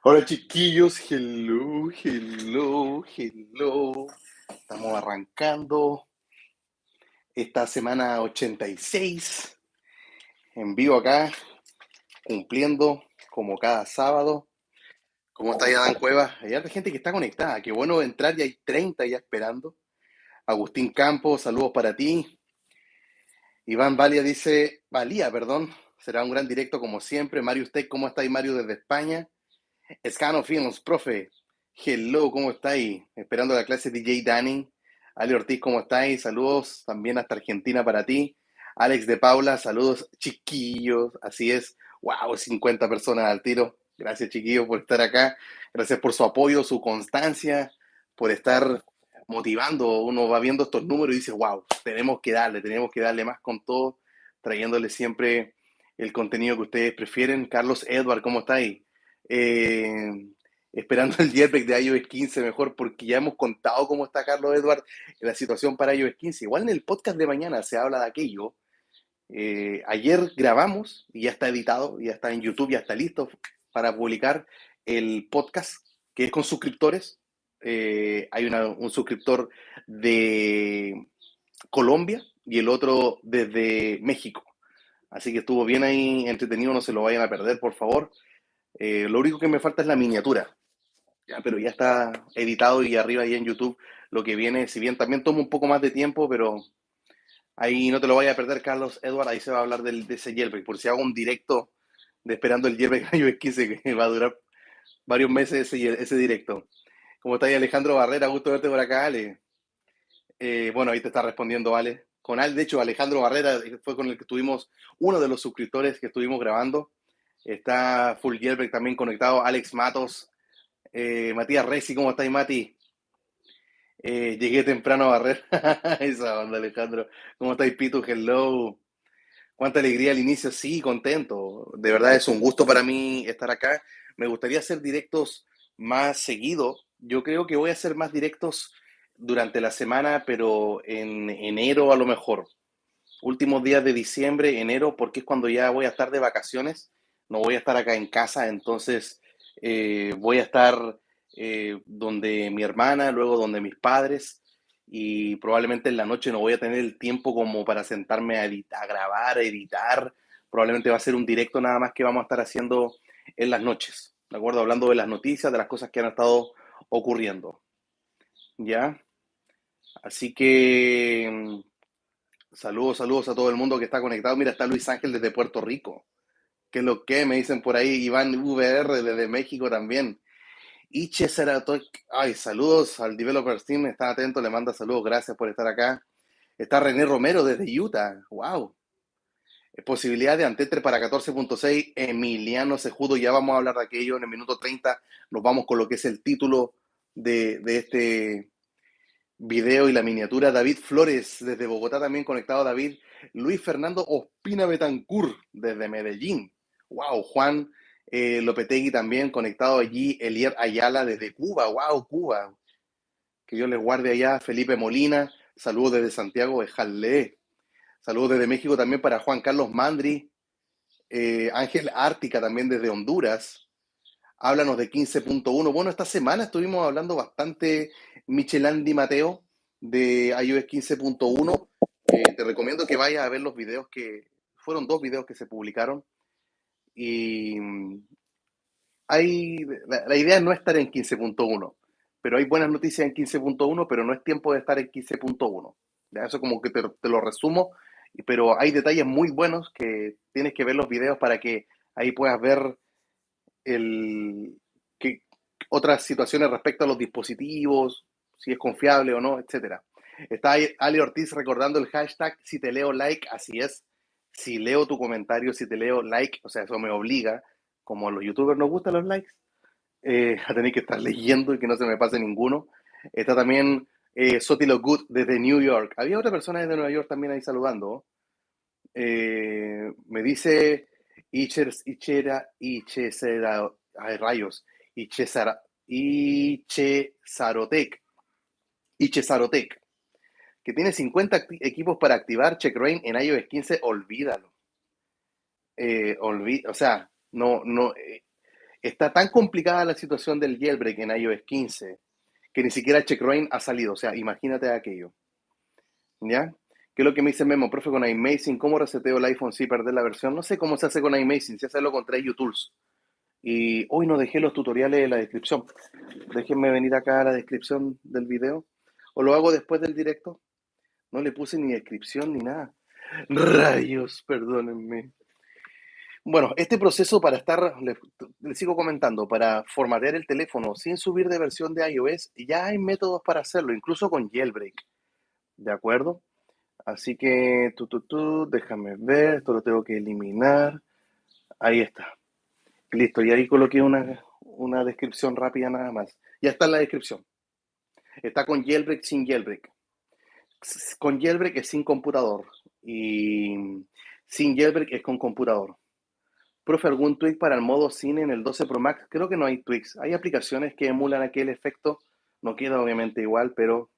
Hola chiquillos, hello, hello, hello. Estamos arrancando esta semana 86 en vivo acá, cumpliendo como cada sábado. ¿Cómo está ya Dan Cuevas? Hay harta gente que está conectada, qué bueno entrar, ya hay 30 ya esperando. Agustín Campos, saludos para ti. Iván Valía, perdón, será un gran directo como siempre. Mario Tech, ¿cómo estáis Mario desde España? Scano Films, profe. Hello, ¿cómo estáis? Esperando la clase de DJ Danny. Ale Ortiz, ¿cómo estáis? Saludos también hasta Argentina para ti. Alex de Paula, saludos chiquillos. Así es. Wow, 50 personas al tiro. Gracias chiquillos por estar acá. Gracias por su apoyo, su constancia, por estar motivando. Uno va viendo estos números y dice, wow, tenemos que darle más con todo, trayéndole siempre el contenido que ustedes prefieren. Carlos Edward, ¿cómo estáis? eh, Esperando el jailbreak de iOS 15 mejor, porque ya hemos contado cómo está Carlos Edward en la situación para iOS 15. Igual en el podcast de mañana se habla de aquello. Ayer grabamos y ya está editado, ya está en YouTube, ya está listo para publicar el podcast que es con suscriptores. Hay un suscriptor de Colombia y el otro desde México. Así que estuvo bien ahí entretenido, no se lo vayan a perder, por favor. Lo único que me falta es la miniatura, ya, pero ya está editado y arriba ahí en YouTube lo que viene, si bien también toma un poco más de tiempo, pero ahí no te lo vayas a perder, Carlos Edward, ahí se va a hablar de ese jailbreak, por si hago un directo de esperando el jailbreak iOS 15, que va a durar varios meses ese directo. ¿Cómo está ahí Alejandro Barrera? Gusto verte por acá, Ale. Bueno, ahí te está respondiendo Ale. Con Ale, de hecho, Alejandro Barrera fue con el que estuvimos, uno de los suscriptores que estuvimos grabando. Está Full Jailbreak también conectado, Alex Matos, Matías Resi, ¿cómo estáis, Mati? Llegué temprano a barrer. Esa onda, Alejandro. ¿Cómo estáis, Pitu? Hello. Cuánta alegría al inicio. Sí, contento. De verdad es un gusto para mí estar acá. Me gustaría hacer directos más seguido. Yo creo que voy a hacer más directos durante la semana, pero en enero a lo mejor. Últimos días de diciembre, enero, porque es cuando ya voy a estar de vacaciones. No voy a estar acá en casa, entonces voy a estar donde mi hermana, luego donde mis padres, y probablemente en la noche no voy a tener el tiempo como para sentarme a grabar, a editar. Probablemente va a ser un directo nada más que vamos a estar haciendo en las noches, ¿de acuerdo? Hablando de las noticias, de las cosas que han estado ocurriendo, ¿ya? Así que saludos, saludos a todo el mundo que está conectado. Mira, está Luis Ángel desde Puerto Rico. ¿Qué es lo que? Me dicen por ahí. Iván VR desde México también. Iche Seratoy. Ay, saludos al Developers Team. Está atento, le manda saludos. Gracias por estar acá. Está René Romero desde Utah. Wow. Posibilidad de Antetre para 14.6. Emiliano Sejudo. Ya vamos a hablar de aquello en el minuto 30. Nos vamos con lo que es el título de este video y la miniatura. David Flores desde Bogotá también conectado. David. Luis Fernando Ospina Betancourt desde Medellín. Wow. Juan Lopetegui también conectado allí. Elier Ayala desde Cuba. Wow, Cuba. Que Dios les guarde allá. Felipe Molina. Saludos desde Santiago de Jalé. Saludos desde México también para Juan Carlos Mandri. Ángel Ártica también desde Honduras. Háblanos de 15.1. Bueno, esta semana estuvimos hablando bastante, Michelandi Mateo, de iOS 15.1. Te recomiendo que vayas a ver los videos que fueron dos videos que se publicaron. Y hay, la idea no es estar en 15.1, pero hay buenas noticias en 15.1, pero no es tiempo de estar en 15.1. Eso como que te lo resumo, pero hay detalles muy buenos que tienes que ver los videos para que ahí puedas ver el, que, otras situaciones respecto a los dispositivos, si es confiable o no, etcétera. Está ahí Ali Ortiz recordando el hashtag si te leo like, así es. Si leo tu comentario, si te leo like, o sea, eso me obliga, como a los youtubers nos gustan los likes, a tener que estar leyendo y que no se me pase ninguno. Está también Sotilo Good desde New York. Había otra persona desde Nueva York también ahí saludando. Me dice Ichesera, ay rayos, Ichesarotec, Ichesarotec, que tiene 50 equipos para activar Checkrain en iOS 15, olvídalo. O sea, no, no, Está tan complicada la situación del jailbreak en iOS 15 que ni siquiera Checkra1n ha salido. O sea, imagínate aquello. ¿Ya? ¿Qué es lo que me dice Memo? Profe, con iMazing, ¿cómo reseteo el iPhone si perder la versión? No sé cómo se hace con iMazing, si hacerlo con 3U-Tools. Y hoy no dejé los tutoriales en la descripción. Déjenme venir acá a la descripción del video. ¿O lo hago después del directo? No le puse ni descripción ni nada. Rayos, perdónenme. Bueno, este proceso para estar, les sigo comentando, para formatear el teléfono sin subir de versión de iOS, ya hay métodos para hacerlo, incluso con jailbreak. ¿De acuerdo? Así que, déjame ver, esto lo tengo que eliminar. Ahí está. Listo, y ahí coloqué una descripción rápida nada más. Ya está en la descripción. Está con jailbreak, sin jailbreak. Con jailbreak es sin computador. Y sin jailbreak es con computador. Profe, ¿algún tweak para el modo cine en el 12 Pro Max? Creo que no hay tweaks. Hay aplicaciones que emulan aquel efecto. No queda obviamente igual, pero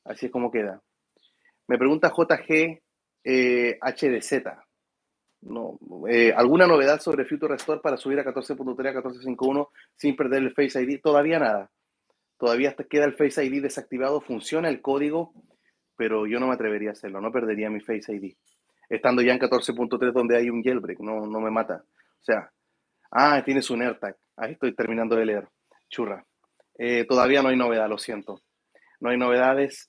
así es como queda. Me pregunta JG HDZ. No, ¿alguna novedad sobre Future Restore para subir a 14.3 a 14.5.1 sin perder el Face ID? Todavía nada. Todavía hasta queda el Face ID desactivado. Funciona el código, pero yo no me atrevería a hacerlo. No perdería mi Face ID. Estando ya en 14.3 donde hay un jailbreak. No, no me mata. O sea, tienes un AirTag. Ahí estoy terminando de leer. Churra. Todavía no hay novedad, lo siento. No hay novedades.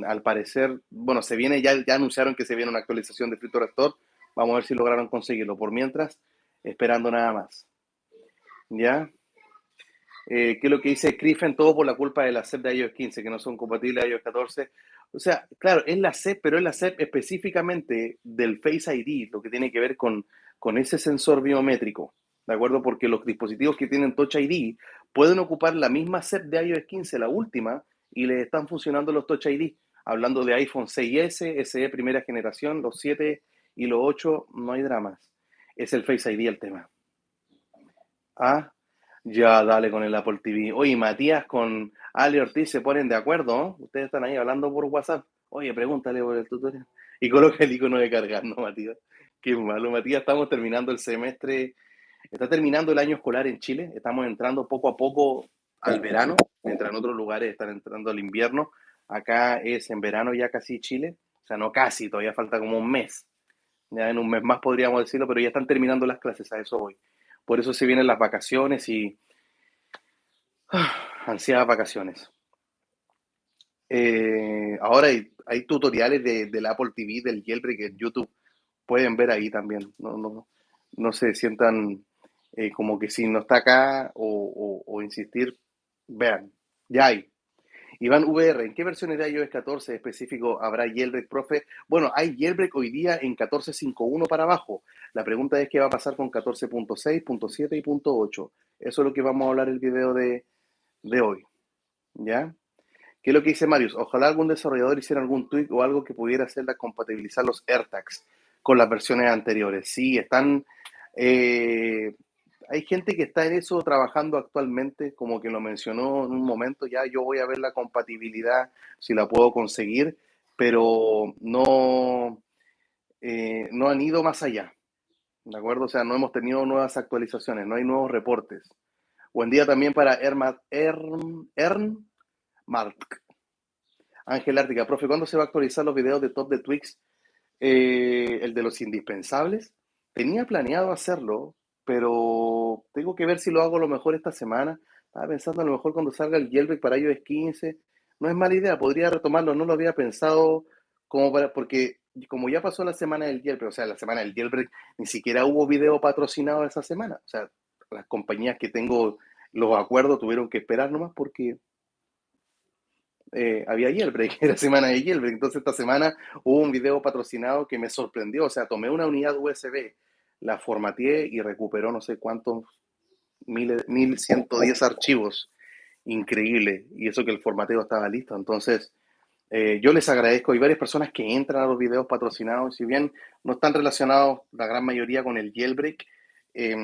Al parecer, bueno, se viene, ya anunciaron que se viene una actualización de Future Restore. Vamos a ver si lograron conseguirlo. Por mientras, esperando nada más. ¿Ya? ¿Qué es lo que dice Griffin? Todo por la culpa de la SEP de iOS 15, que no son compatibles a iOS 14. O sea, claro, es la SEP, pero es la SEP específicamente del Face ID, lo que tiene que ver con ese sensor biométrico. ¿De acuerdo? Porque los dispositivos que tienen Touch ID pueden ocupar la misma SEP de iOS 15, la última, y les están funcionando los Touch ID. Hablando de iPhone 6S, SE primera generación, los 7 y los 8, no hay dramas. Es el Face ID el tema. Ya, dale con el Apple TV. Oye, Matías con Ali Ortiz se ponen de acuerdo, ¿no? Ustedes están ahí hablando por WhatsApp. Oye, pregúntale por el tutorial. Y coloca el icono de cargar, ¿no, Matías? Qué malo, Matías. Estamos terminando el semestre. Está terminando el año escolar en Chile. Estamos entrando poco a poco al verano, mientras en otros lugares están entrando al invierno. Acá es en verano ya casi Chile. O sea, no casi, todavía falta como un mes. Ya en un mes más podríamos decirlo, pero ya están terminando las clases, a eso voy. Por eso se vienen las vacaciones y ansiadas vacaciones. Ahora hay tutoriales del Apple TV, del jailbreak en YouTube. Pueden ver ahí también. No se sientan como que si no está acá o insistir, vean. Ya hay. Iván VR, ¿en qué versiones de iOS 14 específico habrá jailbreak, profe? Bueno, hay jailbreak hoy día en 14.5.1 para abajo. La pregunta es qué va a pasar con 14.6, punto 7 y punto 8. Eso es lo que vamos a hablar en el video de hoy. ¿Ya? ¿Qué es lo que dice Marius? Ojalá algún desarrollador hiciera algún tweak o algo que pudiera hacerla compatibilizar los AirTags con las versiones anteriores. Sí, están... eh, hay gente que está en eso trabajando actualmente, como que lo mencionó en un momento, ya yo voy a ver la compatibilidad, si la puedo conseguir, pero no han ido más allá, ¿de acuerdo? O sea, no hemos tenido nuevas actualizaciones, no hay nuevos reportes. Buen día también para Ern Mark. Ángel Ártica, profe, ¿cuándo se va a actualizar los videos de Top de Twix? El de los indispensables. Tenía planeado hacerlo, pero tengo que ver si lo hago a lo mejor esta semana. Estaba pensando a lo mejor cuando salga el jailbreak para iOS 15. No es mala idea, podría retomarlo. No lo había pensado porque como ya pasó la semana del jailbreak, o sea, la semana del jailbreak, ni siquiera hubo video patrocinado esa semana. O sea, las compañías que tengo los acuerdos tuvieron que esperar nomás porque había jailbreak, era semana de jailbreak. Entonces esta semana hubo un video patrocinado que me sorprendió. O sea, tomé una unidad USB, la formateé y recuperó no sé cuántos, 1110 archivos. Increíble. Y eso que el formateo estaba listo. Entonces, yo les agradezco. Hay varias personas que entran a los videos patrocinados, si bien no están relacionados la gran mayoría con el jailbreak, eh,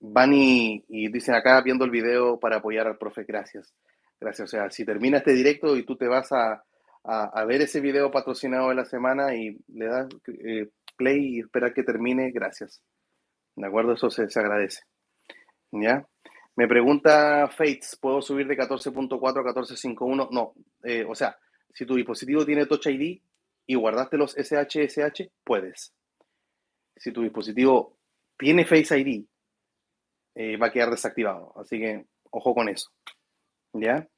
van y dicen acá viendo el video para apoyar al profe. Gracias. Gracias. O sea, si termina este directo y tú te vas a ver ese video patrocinado de la semana y le das play y esperar que termine, gracias. ¿De acuerdo? Eso se agradece. ¿Ya? Me pregunta Fates, ¿puedo subir de 14.4 a 14.5.1? No, o sea, si tu dispositivo tiene Touch ID y guardaste los SHSH, puedes. Si tu dispositivo tiene Face ID, va a quedar desactivado. Así que, ojo con eso. ¿Ya?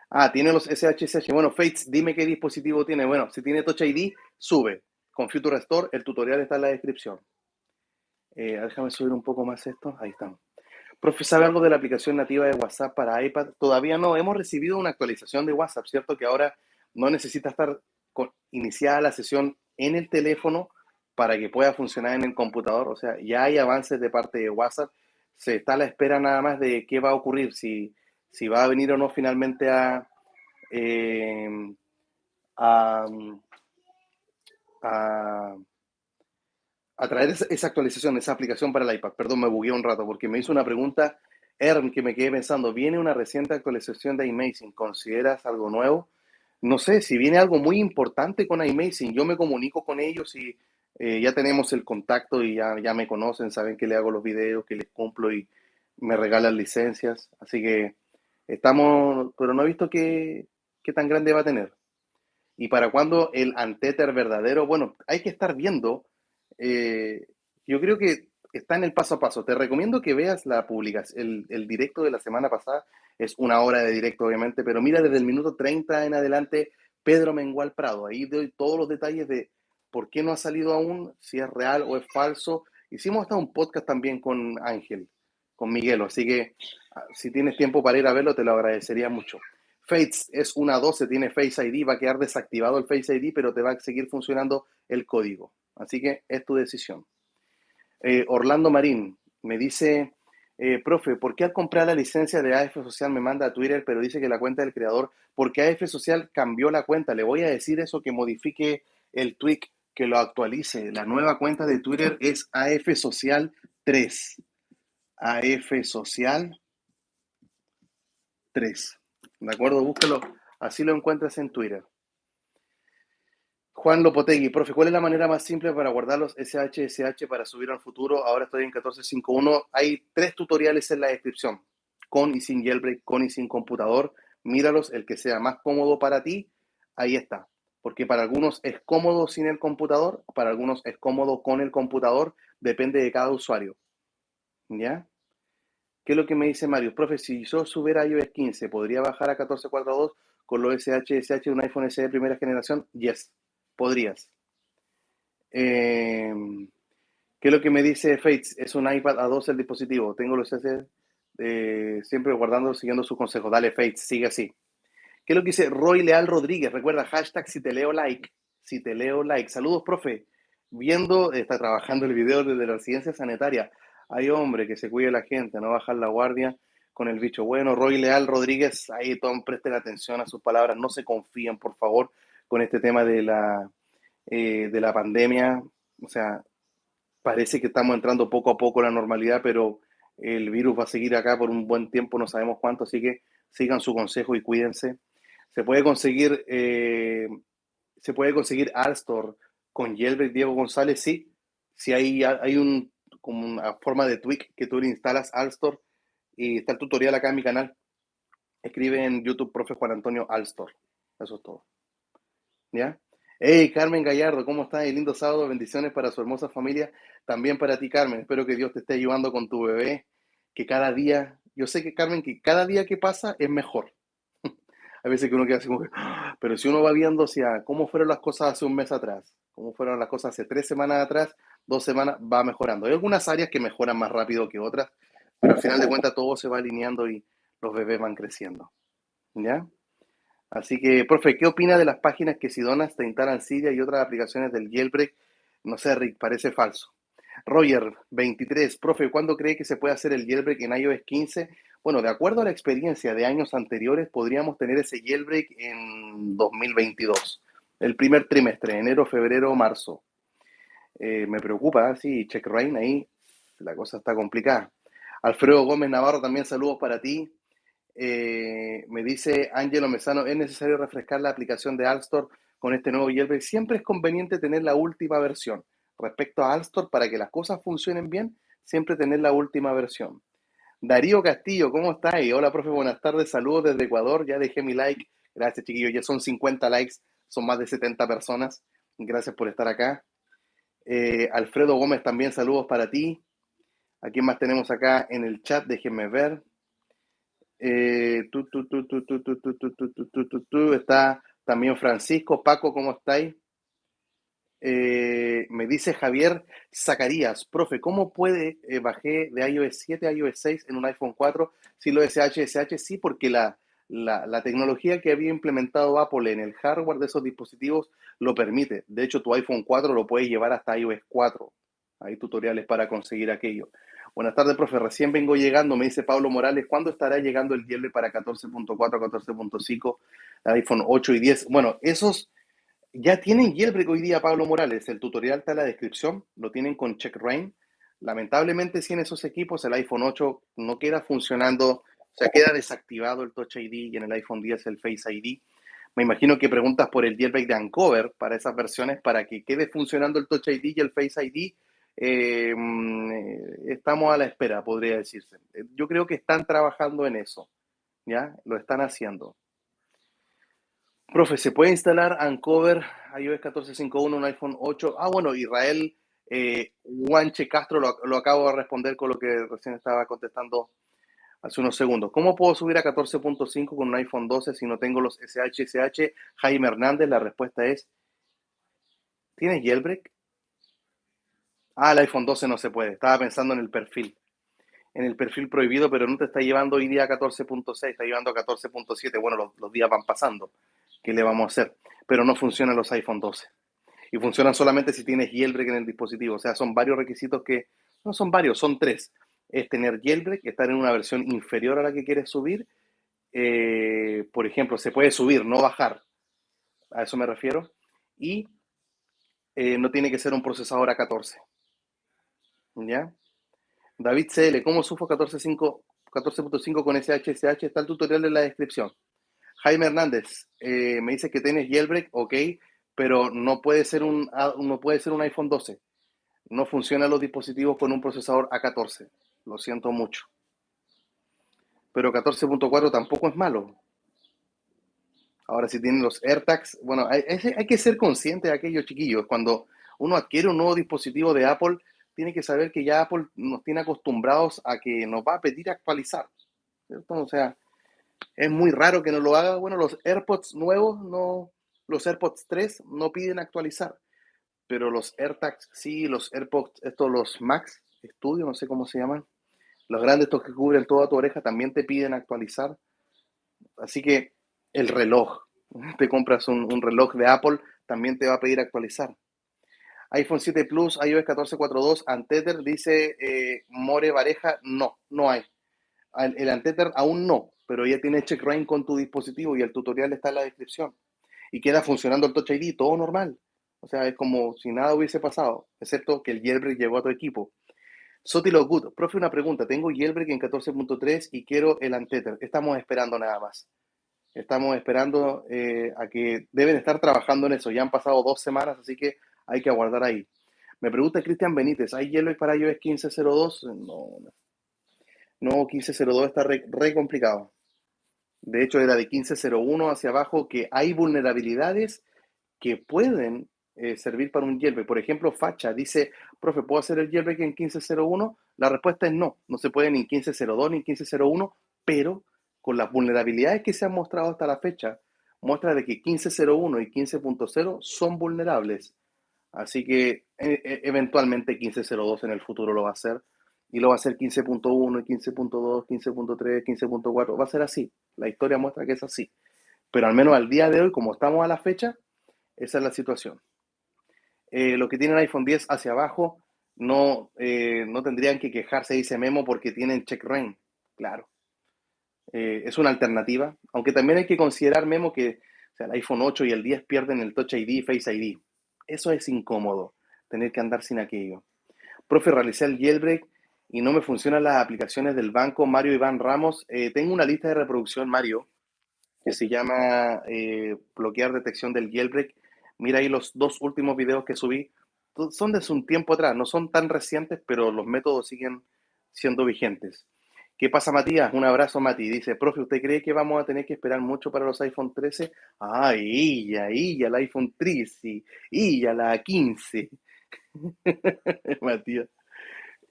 Ah, tiene los SHSH. Bueno, Fates, dime qué dispositivo tiene. Bueno, si tiene Touch ID, sube. Con Future Restore, el tutorial está en la descripción. Déjame subir un poco más esto. Ahí estamos. Profe, ¿sabe algo de la aplicación nativa de WhatsApp para iPad? Todavía no. Hemos recibido una actualización de WhatsApp, ¿cierto? Que ahora no necesita estar iniciada la sesión en el teléfono para que pueda funcionar en el computador. O sea, ya hay avances de parte de WhatsApp. Se está a la espera nada más de qué va a ocurrir, si va a venir o no finalmente eh, a, a, a traer esa actualización, esa aplicación para el iPad. Perdón, me bugué un rato porque me hizo una pregunta, Erm, que me quedé pensando. Viene una reciente actualización de iMazing. ¿Consideras algo nuevo? No sé, si viene algo muy importante con iMazing, yo me comunico con ellos y ya tenemos el contacto y ya me conocen, saben que le hago los videos, que les cumplo y me regalan licencias. Así que estamos, pero no he visto qué tan grande va a tener. Y para cuándo el Anteter verdadero, bueno, hay que estar viendo. eh, yo creo que está en el paso a paso. Te recomiendo que veas la publicación, el directo de la semana pasada. Es una hora de directo, obviamente, pero mira desde el minuto 30 en adelante, Pedro Mengual Prado. Ahí doy todos los detalles de por qué no ha salido aún, si es real o es falso. Hicimos hasta un podcast también con Ángel, con Miguelo, así que si tienes tiempo para ir a verlo, te lo agradecería mucho. Fates es una 12, tiene Face ID, va a quedar desactivado el Face ID, pero te va a seguir funcionando el código. Así que es tu decisión. Orlando Marín me dice, profe, ¿por qué al comprar la licencia de AF Social me manda a Twitter, pero dice que la cuenta del creador, porque AF Social cambió la cuenta? Le voy a decir eso, que modifique el tweet, que lo actualice. La nueva cuenta de Twitter es AF Social 3. AF Social 3. ¿De acuerdo? Búscalo. Así lo encuentras en Twitter. Juan Lopotegui, profe, ¿cuál es la manera más simple para guardar los SHSH para subir al futuro? Ahora estoy en 14.5.1. Hay 3 tutoriales en la descripción, con y sin jailbreak, con y sin computador. Míralos, el que sea más cómodo para ti, ahí está. Porque para algunos es cómodo sin el computador, para algunos es cómodo con el computador, depende de cada usuario. ¿Ya? ¿Qué es lo que me dice Mario? Profe, si yo subiera a iOS 15, ¿podría bajar a 14.4.2 con los SHSH de un iPhone SE de primera generación? Yes, podrías. ¿Qué es lo que me dice Fates? Es un iPad A12 el dispositivo. Tengo los SS siempre guardando, siguiendo sus consejos. Dale, Fates, sigue así. ¿Qué es lo que dice Roy Leal Rodríguez? Recuerda, hashtag si te leo like. Si te leo like. Saludos, profe. Viendo, está trabajando el video desde la residencia sanitaria. Hay hombre que se cuide la gente, no bajar la guardia con el bicho. Bueno, Roy Leal Rodríguez, ahí presten atención a sus palabras. No se confíen, por favor, con este tema de la pandemia. O sea, parece que estamos entrando poco a poco a la normalidad, pero el virus va a seguir acá por un buen tiempo, no sabemos cuánto, así que sigan su consejo y cuídense. Se puede conseguir, eh, se puede conseguir Alstor con Yelbert Diego González, sí. Si hay como una forma de tweak que tú le instalas Alstor y está el tutorial acá en mi canal. Escribe en YouTube, profe Juan Antonio Alstor. Eso es todo. ¿Ya? Hey, Carmen Gallardo, ¿cómo estás? Lindo sábado, bendiciones para su hermosa familia, también para ti, Carmen. Espero que Dios te esté ayudando con tu bebé, que cada día, yo sé que Carmen, que cada día que pasa es mejor. A veces que uno queda así como que, "Ah", pero si uno va viendo hacia cómo fueron las cosas hace un mes atrás, cómo fueron las cosas hace 3 semanas atrás, 2 semanas, va mejorando. Hay algunas áreas que mejoran más rápido que otras, pero al final de cuentas todo se va alineando y los bebés van creciendo. ¿Ya? Así que, profe, ¿qué opina de las páginas que si donas te instalan Cydia y otras aplicaciones del jailbreak? No sé, Rick, parece falso. Roger, 23, profe, ¿cuándo cree que se puede hacer el jailbreak en iOS 15? Bueno, de acuerdo a la experiencia de años anteriores, podríamos tener ese jailbreak en 2022, el primer trimestre, enero, febrero, marzo. Me preocupa, sí, check rain ahí, la cosa está complicada. Alfredo Gómez Navarro, también saludos para ti. Me dice Angelo Mesano, ¿es necesario refrescar la aplicación de Alstor con este nuevo jailbreak? Siempre es conveniente tener la última versión. Respecto a Alstor, para que las cosas funcionen bien, siempre tener la última versión. Darío Castillo, ¿cómo estás? Hola, profe, buenas tardes, saludos desde Ecuador, ya dejé mi like, gracias chiquillos, ya son 50 likes, son más de 70 personas, gracias por estar acá. Alfredo Gómez también, saludos para ti. ¿A quién más tenemos acá en el chat? Déjenme ver. Está también Francisco, Paco, ¿cómo estáis? Me dice Javier Zacarías, profe, ¿cómo puede bajé de iOS 7 a iOS 6 en un iPhone 4? Si lo SH, sí, porque la tecnología que había implementado Apple en el hardware de esos dispositivos lo permite. De hecho, tu iPhone 4 lo puedes llevar hasta iOS 4. Hay tutoriales para conseguir aquello. Buenas tardes, profe. Recién vengo llegando, me dice Pablo Morales. ¿Cuándo estará llegando el jailbreak para 14.4, 14.5, iPhone 8 y 10? Bueno, esos ya tienen jailbreak hoy día, Pablo Morales. El tutorial está en la descripción. Lo tienen con CheckRain. Lamentablemente, si en esos equipos el iPhone 8 no queda funcionando, o sea, queda desactivado el Touch ID y en el iPhone 10 el Face ID. Me imagino que preguntas por el jailbreak de Uncover para esas versiones para que quede funcionando el Touch ID y el Face ID. Estamos a la espera, podría decirse. Yo creo que están trabajando en eso, ¿ya? Lo están haciendo. Profe, ¿se puede instalar Uncover iOS 14.5.1 en un iPhone 8? Ah, bueno, Israel Guanche Castro lo acabo de responder con lo que recién estaba contestando hace unos segundos. ¿Cómo puedo subir a 14.5 con un iPhone 12 si no tengo los SHSH? Jaime Hernández, la respuesta es, ¿tienes jailbreak? Ah, el iPhone 12 no se puede. Estaba pensando en el perfil prohibido, pero no te está llevando hoy día a 14.6, está llevando a 14.7. Bueno, los días van pasando. ¿Qué le vamos a hacer? Pero no funcionan los iPhone 12. Y funcionan solamente si tienes jailbreak en el dispositivo. O sea, son varios requisitos que, no son varios, son tres. Es tener jailbreak, estar en una versión inferior a la que quieres subir. Por ejemplo, se puede subir, no bajar. A eso me refiero. Y no tiene que ser un procesador A14. ¿Ya? David CL, ¿cómo sufro 14.5 con SHSH? Está el tutorial en la descripción. Jaime Hernández, me dice que tienes jailbreak, ok, pero no puede ser un iPhone 12. No funcionan los dispositivos con un procesador A14. Lo siento mucho. Pero 14.4 tampoco es malo. Ahora, si tienen los AirTags, bueno, hay que ser consciente de aquellos chiquillos. Cuando uno adquiere un nuevo dispositivo de Apple, tiene que saber que ya Apple nos tiene acostumbrados a que nos va a pedir actualizar, ¿cierto? O sea, es muy raro que no lo haga. Bueno, los AirPods nuevos, no, los AirPods 3 no piden actualizar, pero los AirTags sí, los AirPods, estos, los Max Studio, no sé cómo se llaman, los grandes, estos que cubren toda tu oreja, también te piden actualizar. Así que el reloj, te compras un reloj de Apple, también te va a pedir actualizar. iPhone 7 Plus, iOS 14.4.2, Untether, dice More Vareja, no, no hay. El Untether aún no, pero ya tiene CheckRain con tu dispositivo y el tutorial está en la descripción. Y queda funcionando el Touch ID, todo normal. O sea, es como si nada hubiese pasado, excepto que el jailbreak llegó a tu equipo. Sotilo Good, profe, una pregunta. Tengo jailbreak en 14.3 y quiero el Untether. Estamos esperando nada más. Estamos esperando a que deben estar trabajando en eso. Ya han pasado 2 semanas, así que hay que aguardar ahí. Me pregunta Cristian Benítez, ¿hay jailbreak para iOS 15.02? No, no, 15.02 está re complicado. De hecho, era de 15.01 hacia abajo que hay vulnerabilidades que pueden servir para un jailbreak. Por ejemplo, Facha dice, profe, ¿puedo hacer el jailbreak en 15.01? La respuesta es no, no se puede ni en 15.02 ni en 15.01, pero con las vulnerabilidades que se han mostrado hasta la fecha, muestra de que 15.01 y 15.0 son vulnerables. Así que eventualmente 15.02 en el futuro lo va a hacer. Y lo va a hacer 15.1 y 15.2, 15.3, 15.4. Va a ser así. La historia muestra que es así. Pero al menos al día de hoy, como estamos a la fecha, esa es la situación. Los que tienen iPhone 10 hacia abajo no tendrían que quejarse, dice Memo, porque tienen CheckRain. Claro, es una alternativa. Aunque también hay que considerar, Memo, que o sea, el iPhone 8 y el 10 pierden el Touch ID y Face ID. Eso es incómodo, tener que andar sin aquello. Profe, realicé el jailbreak y no me funcionan las aplicaciones del banco. Mario Iván Ramos, tengo una lista de reproducción, Mario, que se llama bloquear detección del jailbreak. Mira ahí los 2 últimos videos que subí. Son de hace un tiempo atrás, no son tan recientes, pero los métodos siguen siendo vigentes. ¿Qué pasa, Matías? Un abrazo, Mati. Dice, profe, ¿usted cree que vamos a tener que esperar mucho para los iPhone 13? Ay, ya el iPhone 13, y ya la 15. Matías.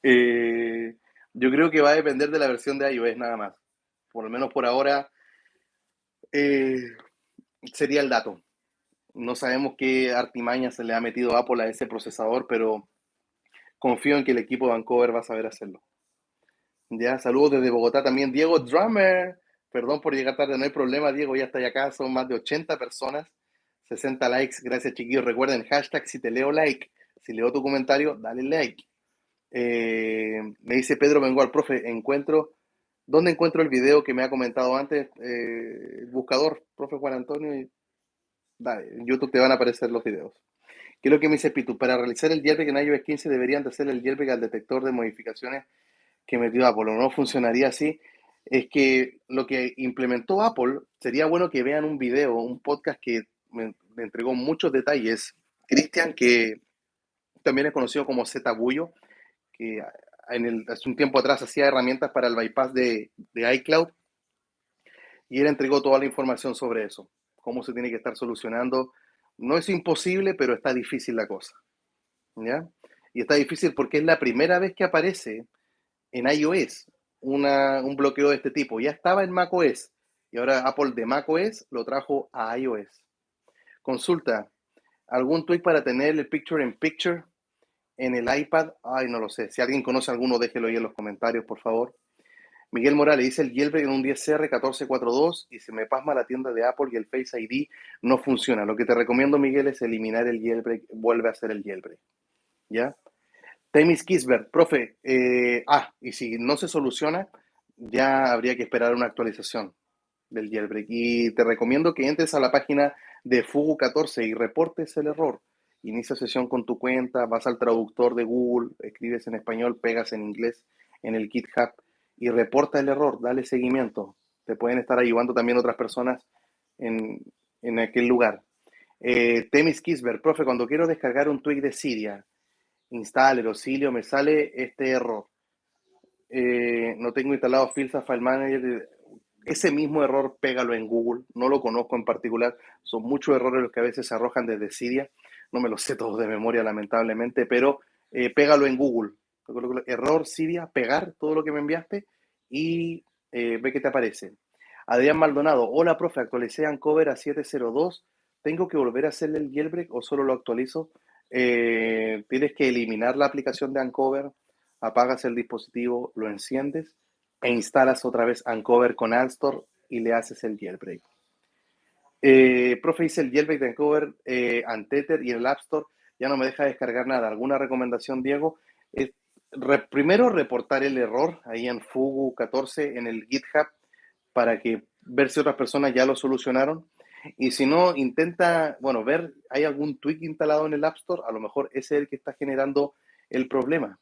Eh, yo creo que va a depender de la versión de iOS nada más. Por lo menos por ahora eh, sería el dato. No sabemos qué artimaña se le ha metido a Apple a ese procesador, pero confío en que el equipo de Vancouver va a saber hacerlo. Ya, saludos desde Bogotá también. Diego Drummer. Perdón por llegar tarde, no hay problema, Diego, ya está acá. Son más de 80 personas, 60 likes. Gracias, chiquillos. Recuerden, hashtag si te leo like. Si leo tu comentario, dale like. Me dice Pedro Bengual, profe, ¿dónde encuentro el video que me ha comentado antes? El buscador, profe Juan Antonio, y dale, en YouTube te van a aparecer los videos. ¿Qué es lo que me dice Pitu? Para realizar el jailbreak en iOS 15 deberían de hacer el jailbreak al detector de modificaciones que metió Apple. No funcionaría así. Es que lo que implementó Apple, sería bueno que vean un video, un podcast que me entregó muchos detalles. Cristian, que también es conocido como Zbullo, que hace un tiempo atrás hacía herramientas para el bypass de iCloud, y él entregó toda la información sobre eso, cómo se tiene que estar solucionando. No es imposible, pero está difícil la cosa, ¿ya? Y está difícil porque es la primera vez que aparece en iOS un bloqueo de este tipo. Ya estaba en macOS y ahora Apple de macOS lo trajo a iOS. Consulta, ¿algún tweak para tener el Picture in Picture en el iPad? Ay, no lo sé. Si alguien conoce alguno, déjelo ahí en los comentarios, por favor. Miguel Morales dice el jailbreak en un 10R 1442 y se me pasma la tienda de Apple y el Face ID no funciona. Lo que te recomiendo, Miguel, es eliminar el jailbreak, vuelve a hacer el jailbreak. ¿Ya? Temis Kisbert, profe, y si no se soluciona, ya habría que esperar una actualización del jailbreak. Y te recomiendo que entres a la página de Fugu 14 y reportes el error. Inicia sesión con tu cuenta, vas al traductor de Google, escribes en español, pegas en inglés en el GitHub y reporta el error, dale seguimiento. Te pueden estar ayudando también otras personas en, en aquel lugar. Temis Kisbert, profe, cuando quiero descargar un tweak de Siria, instale auxilio, me sale este error. No tengo instalado Filsa File Manager. Ese mismo error, pégalo en Google. No lo conozco en particular. Son muchos errores los que a veces se arrojan desde Siria. No me los sé todos de memoria, lamentablemente, pero pégalo en Google. Error Siria, pegar todo lo que me enviaste y ve qué te aparece. Adrián Maldonado, hola profe, actualicé Ancover a 702. ¿Tengo que volver a hacerle el jailbreak o solo lo actualizo? Tienes que eliminar la aplicación de Ancover, apagas el dispositivo, lo enciendes e instalas otra vez Ancover con Alstor y le haces el jailbreak. Profe, hice el jailbreak de Ancover, Antether y el App Store, ya no me deja descargar nada. ¿Alguna recomendación, Diego? Primero, reportar el error ahí en Fugu 14 en el GitHub para que ver si otras personas ya lo solucionaron. Y si no, intenta, bueno, ver, ¿hay algún tweak instalado en el App Store? A lo mejor ese es el que está generando el problema.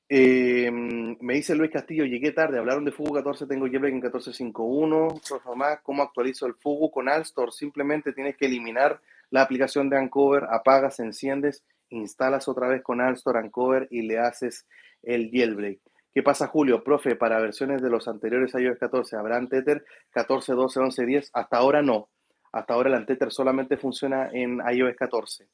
Me dice Luis Castillo, llegué tarde, hablaron de Fugu 14, tengo jailbreak en 14.5.1, ¿cómo actualizo el Fugu con Alstor? Simplemente tienes que eliminar la aplicación de Ancover, apagas, enciendes, instalas otra vez con Alstor Ancover y le haces el jailbreak. ¿Qué pasa, Julio? Profe, para versiones de los anteriores iOS 14, ¿habrá Antether 14, 12, 11, 10? Hasta ahora no. Hasta ahora el Antether solamente funciona en iOS 14.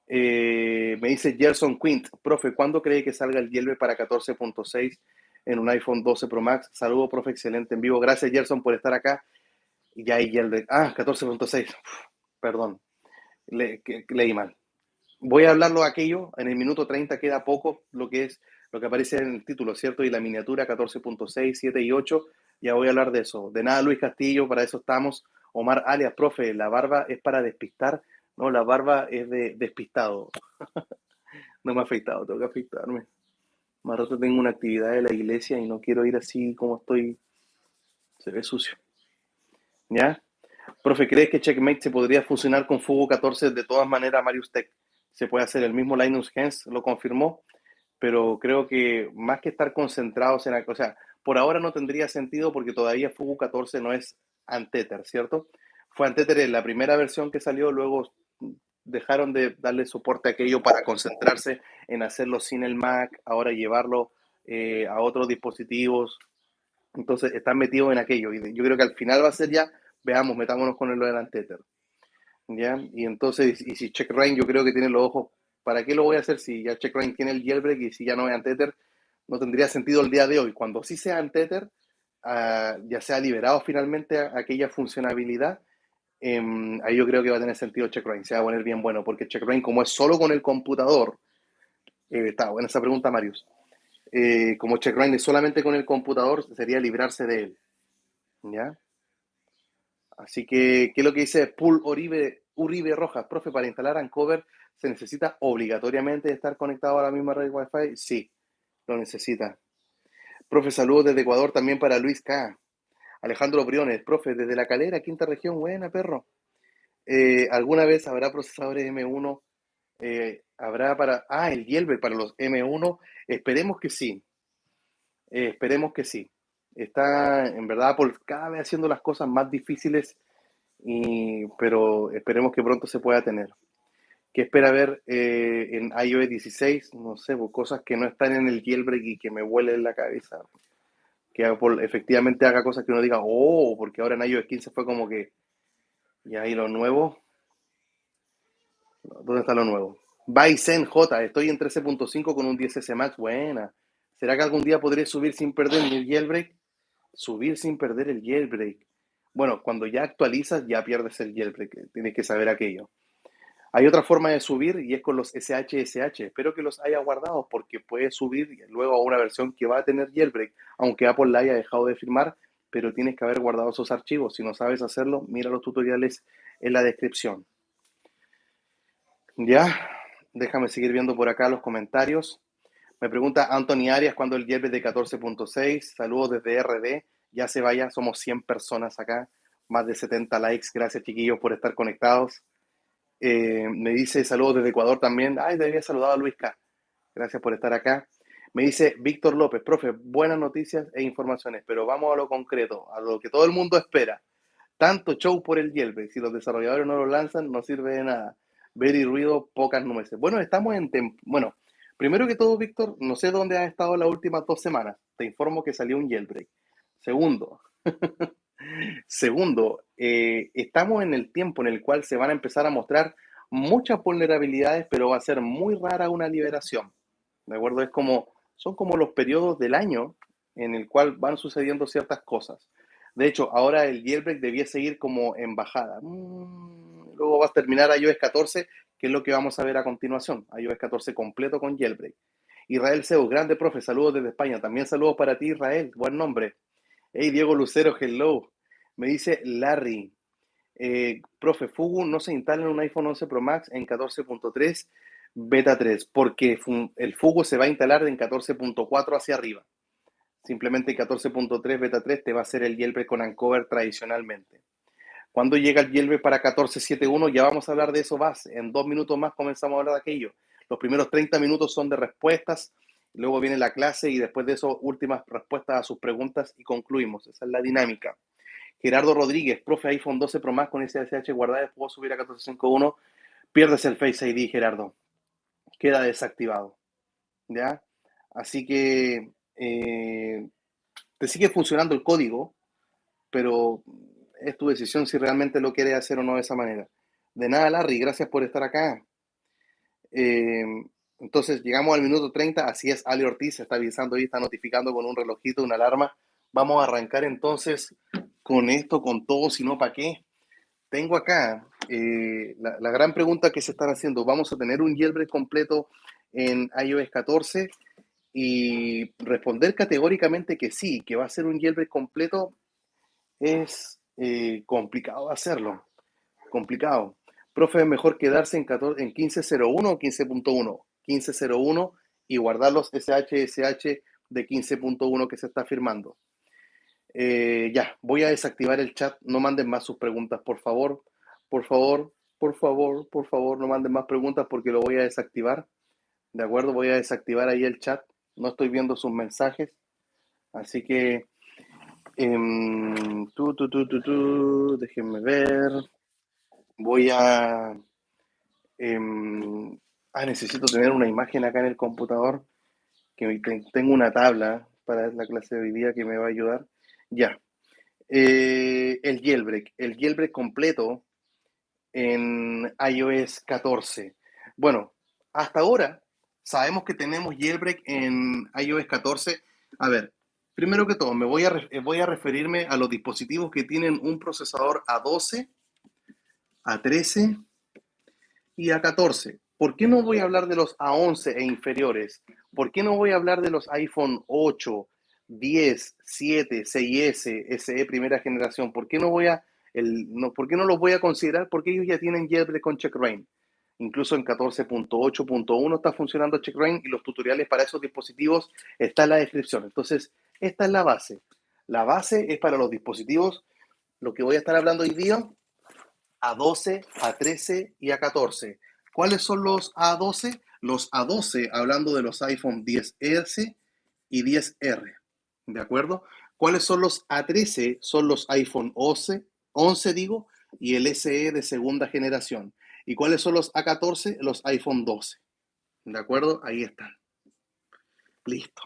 Me dice Gerson Quint, profe, ¿cuándo cree que salga el jailbreak para 14.6 en un iPhone 12 Pro Max? Saludo, profe, excelente en vivo. Gracias, Gerson, por estar acá. Y ya hay jailbreak. 14.6. Perdón, leí mal. Voy a hablarlo aquello. En el minuto 30 queda poco lo que es lo que aparece en el título, ¿cierto? Y la miniatura 14.6, 7 y 8. Ya voy a hablar de eso. De nada, Luis Castillo, para eso estamos. Omar alias, profe, la barba es para despistar. No, la barba es de despistado. No me ha afeitado, tengo que afeitarme. Más rato tengo una actividad de la iglesia y no quiero ir así como estoy. Se ve sucio. ¿Ya? Profe, ¿crees que Checkmate se podría fusionar con Fugo 14? De todas maneras, Marius Tech se puede hacer. El mismo Linus Hens lo confirmó, pero creo que más que estar concentrados en la cosa, por ahora no tendría sentido porque todavía Fugu 14 no es Antether, ¿cierto? Fue Antether en la primera versión que salió, luego dejaron de darle soporte a aquello para concentrarse en hacerlo sin el Mac, ahora llevarlo a otros dispositivos. Entonces están metidos en aquello. Y yo creo que al final va a ser ya, veamos, metámonos con lo del Untether. ¿Ya? Y entonces, y si Checkra1 yo creo que tiene los ojos, ¿para qué lo voy a hacer si ya Checkra1 tiene el jailbreak y si ya no es Untether? No tendría sentido el día de hoy. Cuando sí sea Untether, ya sea liberado finalmente aquella funcionalidad, ahí yo creo que va a tener sentido Checkra1, se va a poner bien bueno, porque Checkra1 como es solo con el computador, está buena esa pregunta, Marius. Como Checkra1 es solamente con el computador, sería librarse de él. ¿Ya? Así que, ¿qué es lo que dice Pool Uribe Rojas? Profe, para instalar Uncover, ¿se necesita obligatoriamente estar conectado a la misma red Wi-Fi? Sí, lo necesita. Profe, saludos desde Ecuador también para Luis K. Alejandro Briones, profe, desde La Calera, quinta región, buena, perro. ¿Alguna vez habrá procesadores M1? ¿Habrá para... el jailbreak para los M1? Esperemos que sí. Esperemos que sí. Está, en verdad, Apple cada vez haciendo las cosas más difíciles, pero esperemos que pronto se pueda tener. ¿Qué espera ver en iOS 16? No sé, pues, cosas que no están en el jailbreak y que me vuelen la cabeza. Que Apple efectivamente haga cosas que uno diga, oh, porque ahora en iOS 15 fue como que, y ahí lo nuevo, ¿dónde está lo nuevo? Bison J, estoy en 13.5 con un 10S Max, buena. ¿Será que algún día podré subir sin perder el jailbreak? Subir sin perder el jailbreak. Bueno, cuando ya actualizas, ya pierdes el jailbreak, tienes que saber aquello. Hay otra forma de subir y es con los SHSH. Espero que los haya guardado porque puedes subir luego a una versión que va a tener jailbreak, aunque Apple la haya dejado de firmar, pero tienes que haber guardado esos archivos. Si no sabes hacerlo, mira los tutoriales en la descripción. Ya, déjame seguir viendo por acá los comentarios. Me pregunta Anthony Arias cuándo el jailbreak de 14.6. Saludos desde RD. Ya se vaya, somos 100 personas acá, más de 70 likes. Gracias, chiquillos, por estar conectados. Me dice saludos desde Ecuador también. Ay, te había saludado a Luis K. Gracias por estar acá. Me dice Víctor López, profe, buenas noticias e informaciones, pero vamos a lo concreto, a lo que todo el mundo espera. Tanto show por el jailbreak, si los desarrolladores no lo lanzan, no sirve de nada. Ver y ruido, pocas nueces. Bueno, estamos en... Bueno, primero que todo, Víctor, no sé dónde has estado las últimas 2 semanas. Te informo que salió un jailbreak. Segundo, estamos en el tiempo en el cual se van a empezar a mostrar muchas vulnerabilidades, pero va a ser muy rara una liberación. ¿De acuerdo? Son como los periodos del año en el cual van sucediendo ciertas cosas. De hecho, ahora el jailbreak debía seguir como en bajada. Luego va a terminar iOS 14, que es lo que vamos a ver a continuación. iOS 14 completo con jailbreak. Israel Zeus, grande profe, saludos desde España. También saludos para ti, Israel. Buen nombre. Hey, Diego Lucero, hello. Me dice Larry, profe, Fugu no se instala en un iPhone 11 Pro Max en 14.3 beta 3, porque el Fugu se va a instalar en 14.4 hacia arriba. Simplemente 14.3 beta 3 te va a hacer el jailbreak con Uncover tradicionalmente. Cuando llega el jailbreak para 14.7.1, ya vamos a hablar de eso más. En 2 minutos más comenzamos a hablar de aquello. Los primeros 30 minutos son de respuestas, luego viene la clase y después de eso, últimas respuestas a sus preguntas y concluimos. Esa es la dinámica. Gerardo Rodríguez, profe, iPhone 12 Pro Max con SSH guardada, puedo subir a 14.5.1. Pierdes el Face ID, Gerardo. Queda desactivado. ¿Ya? Así que te sigue funcionando el código, pero es tu decisión si realmente lo quieres hacer o no de esa manera. De nada, Larry, gracias por estar acá. Eh, entonces, llegamos al minuto 30, así es, Ali Ortiz se está avisando y está notificando con un relojito, una alarma. Vamos a arrancar entonces con esto, con todo, si no, ¿para qué? Tengo acá la gran pregunta que se están haciendo. ¿Vamos a tener un jailbreak completo en iOS 14? Y responder categóricamente que sí, que va a ser un jailbreak completo, es complicado hacerlo. Complicado. Profe, es mejor quedarse en 15.01 o 15.1. 15.01 y guardar los SHSH de 15.1 que se está firmando. Ya, voy a desactivar el chat. No manden más sus preguntas, por favor. Por favor, por favor, por favor, no manden más preguntas porque lo voy a desactivar. De acuerdo, voy a desactivar ahí el chat. No estoy viendo sus mensajes. Así que, déjenme ver. Voy a... necesito tener una imagen acá en el computador. que tengo una tabla para la clase de hoy día que me va a ayudar. Ya. El jailbreak completo en iOS 14. Bueno, hasta ahora sabemos que tenemos jailbreak en iOS 14. A ver, primero que todo, voy a referirme a los dispositivos que tienen un procesador A12, A13 y A14. ¿Por qué no voy a hablar de los A11 e inferiores? ¿Por qué no voy a hablar de los iPhone 8, 10, 7, 6S, SE primera generación? ¿Por qué ¿por qué no los voy a considerar? Porque ellos ya tienen jailbreak con checkra1. Incluso en 14.8.1 está funcionando checkra1 y los tutoriales para esos dispositivos están en la descripción. Entonces, esta es la base. La base es para los dispositivos, lo que voy a estar hablando hoy día, A12, A13 y A14. ¿Cuáles son los A12? Los A12, hablando de los iPhone 10S y 10R. ¿De acuerdo? ¿Cuáles son los A13? Son los iPhone 11 digo, y el SE de segunda generación. ¿Y cuáles son los A14? Los iPhone 12. ¿De acuerdo? Ahí están. Listo.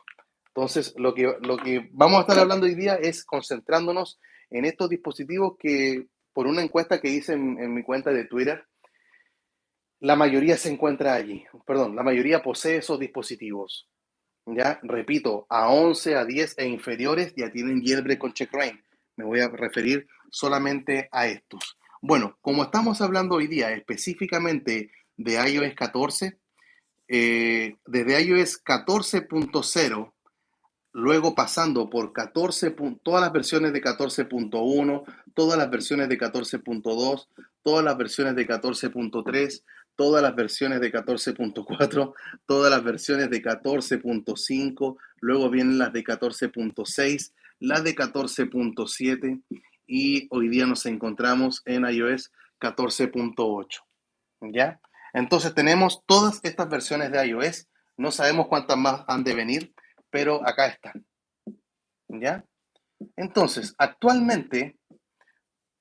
Entonces, lo que vamos a estar hablando hoy día es concentrándonos en estos dispositivos que, por una encuesta que hice en mi cuenta de Twitter, la mayoría se encuentra allí. Perdón, la mayoría posee esos dispositivos. Ya, repito, a 11, a 10 e inferiores ya tienen jailbreak con checkra1. Me voy a referir solamente a estos. Bueno, como estamos hablando hoy día específicamente de iOS 14, desde iOS 14.0, luego pasando por 14, todas las versiones de 14.1, todas las versiones de 14.2, todas las versiones de 14.3, todas las versiones de 14.4, todas las versiones de 14.5, luego vienen las de 14.6, las de 14.7 y hoy día nos encontramos en iOS 14.8. ¿Ya? Entonces tenemos todas estas versiones de iOS, no sabemos cuántas más han de venir, pero acá están, ¿ya? Entonces, actualmente,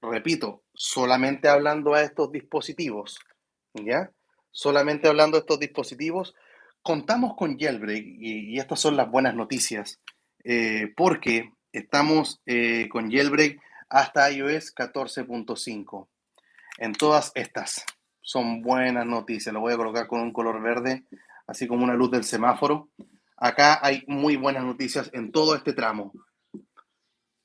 repito, solamente hablando a estos dispositivos, ¿ya? Solamente hablando de estos dispositivos, contamos con jailbreak y estas son las buenas noticias, porque estamos con jailbreak hasta iOS 14.5. En todas estas son buenas noticias. Lo voy a colocar con un color verde, así como una luz del semáforo. Acá hay muy buenas noticias en todo este tramo.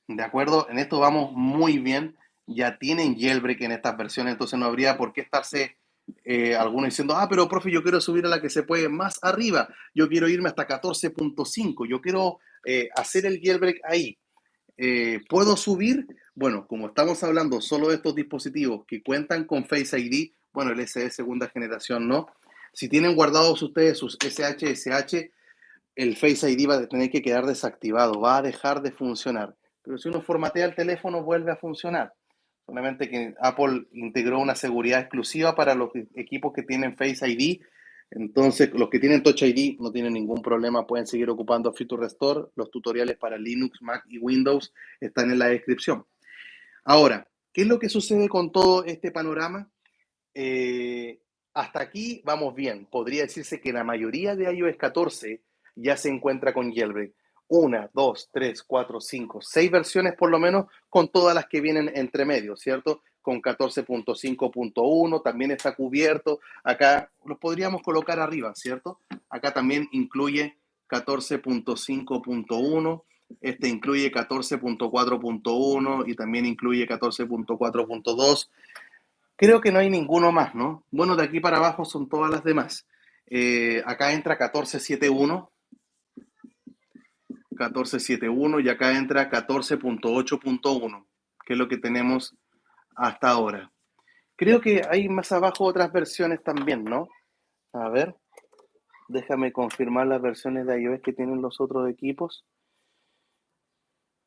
¿De acuerdo? En esto vamos muy bien. Ya tienen jailbreak en estas versiones, entonces no habría por qué estarse algunos diciendo, pero profe, yo quiero subir a la que se puede más arriba. Yo quiero irme hasta 14.5. Yo quiero hacer el jailbreak ahí. ¿Puedo subir? Bueno, como estamos hablando solo de estos dispositivos que cuentan con Face ID, bueno, el SE segunda generación no. Si tienen guardados ustedes sus SH, el Face ID va a tener que quedar desactivado, va a dejar de funcionar. Pero si uno formatea el teléfono, vuelve a funcionar. Solamente que Apple integró una seguridad exclusiva para los equipos que tienen Face ID. Entonces, los que tienen Touch ID no tienen ningún problema, pueden seguir ocupando Fit to Restore. Los tutoriales para Linux, Mac y Windows están en la descripción. Ahora, ¿qué es lo que sucede con todo este panorama? Hasta aquí vamos bien. Podría decirse que la mayoría de iOS 14 ya se encuentra con jailbreak. Una, dos, tres, cuatro, cinco, seis versiones por lo menos, con todas las que vienen entre medio, ¿cierto? Con 14.5.1 también está cubierto. Acá los podríamos colocar arriba, ¿cierto? Acá también incluye 14.5.1. Este incluye 14.4.1 y también incluye 14.4.2. Creo que no hay ninguno más, ¿no? Bueno, de aquí para abajo son todas las demás. Acá entra 14.7.1 y acá entra 14.8.1, que es lo que tenemos hasta ahora. Creo que hay más abajo otras versiones también, ¿no? A ver, déjame confirmar las versiones de iOS que tienen los otros equipos.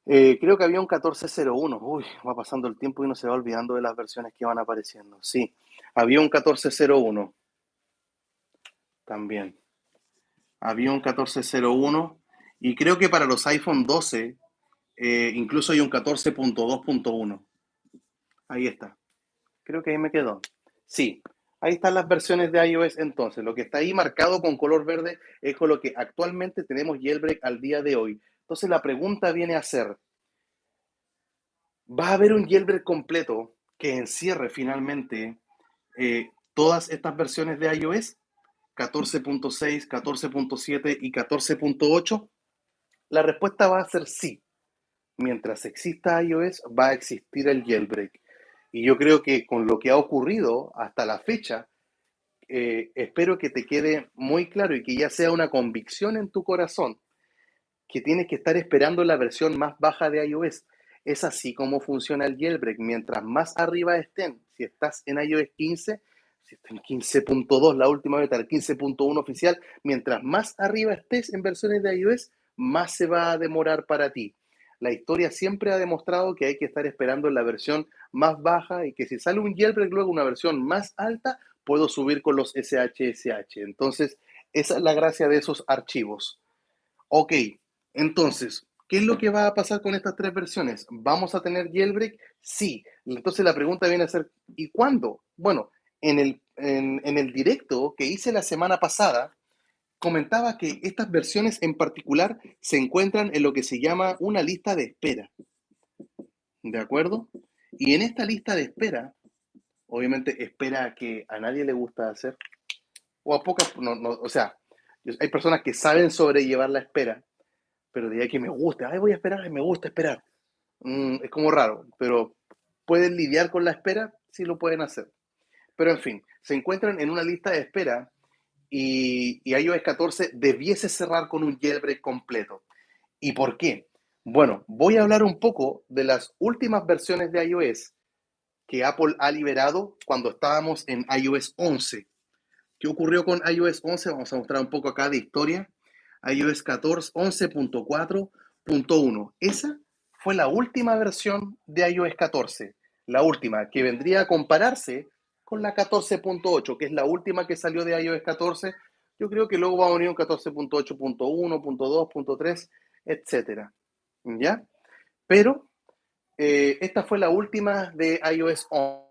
Creo que había un 14.01. Uy, va pasando el tiempo y uno se va olvidando de las versiones que van apareciendo. Sí, había un 14.01 también. Había un 14.01 y creo que para los iPhone 12 incluso hay un 14.2.1. Ahí está. Creo que ahí me quedó. Sí, Ahí están las versiones de iOS entonces. Lo que está ahí marcado con color verde es con lo que actualmente tenemos jailbreak al día de hoy. Entonces la pregunta viene a ser, ¿va a haber un jailbreak completo que encierre finalmente todas estas versiones de iOS? 14.6, 14.7 y 14.8. La respuesta va a ser sí. Mientras exista iOS, va a existir el jailbreak. Y yo creo que con lo que ha ocurrido hasta la fecha, espero que te quede muy claro y que ya sea una convicción en tu corazón que tienes que estar esperando la versión más baja de iOS. Es así como funciona el jailbreak. Mientras más arriba estén, si estás en iOS 15, si estás en 15.2, la última beta, el 15.1 oficial, mientras más arriba estés en versiones de iOS, más se va a demorar para ti. La historia siempre ha demostrado que hay que estar esperando en la versión más baja y que si sale un jailbreak luego una versión más alta, puedo subir con los SHSH. Entonces, esa es la gracia de esos archivos. Ok, entonces, ¿qué es lo que va a pasar con estas tres versiones? ¿Vamos a tener jailbreak? Sí. Entonces la pregunta viene a ser, ¿y cuándo? Bueno, en el directo que hice la semana pasada, comentaba que estas versiones en particular se encuentran en lo que se llama una lista de espera, ¿de acuerdo? Y en esta lista de espera, obviamente espera que a nadie le gusta hacer, o a pocas, o sea, hay personas que saben sobrellevar la espera, pero diría que me gusta, ay, voy a esperar, me gusta esperar. Es como raro, pero pueden lidiar con la espera, sí lo pueden hacer. Pero en fin, se encuentran en una lista de espera y iOS 14 debiese cerrar con un jailbreak completo. ¿Y por qué? Bueno, voy a hablar un poco de las últimas versiones de iOS que Apple ha liberado cuando estábamos en iOS 11. ¿Qué ocurrió con iOS 11? Vamos a mostrar un poco acá de historia. iOS 14, 11.4.1. Esa fue la última versión de iOS 14. La última, que vendría a compararse con la 14.8, que es la última que salió de iOS 14. Yo creo que luego va a venir un 14.8.1, .2, .3, etcétera. ¿Ya? Pero esta fue la última de iOS 11.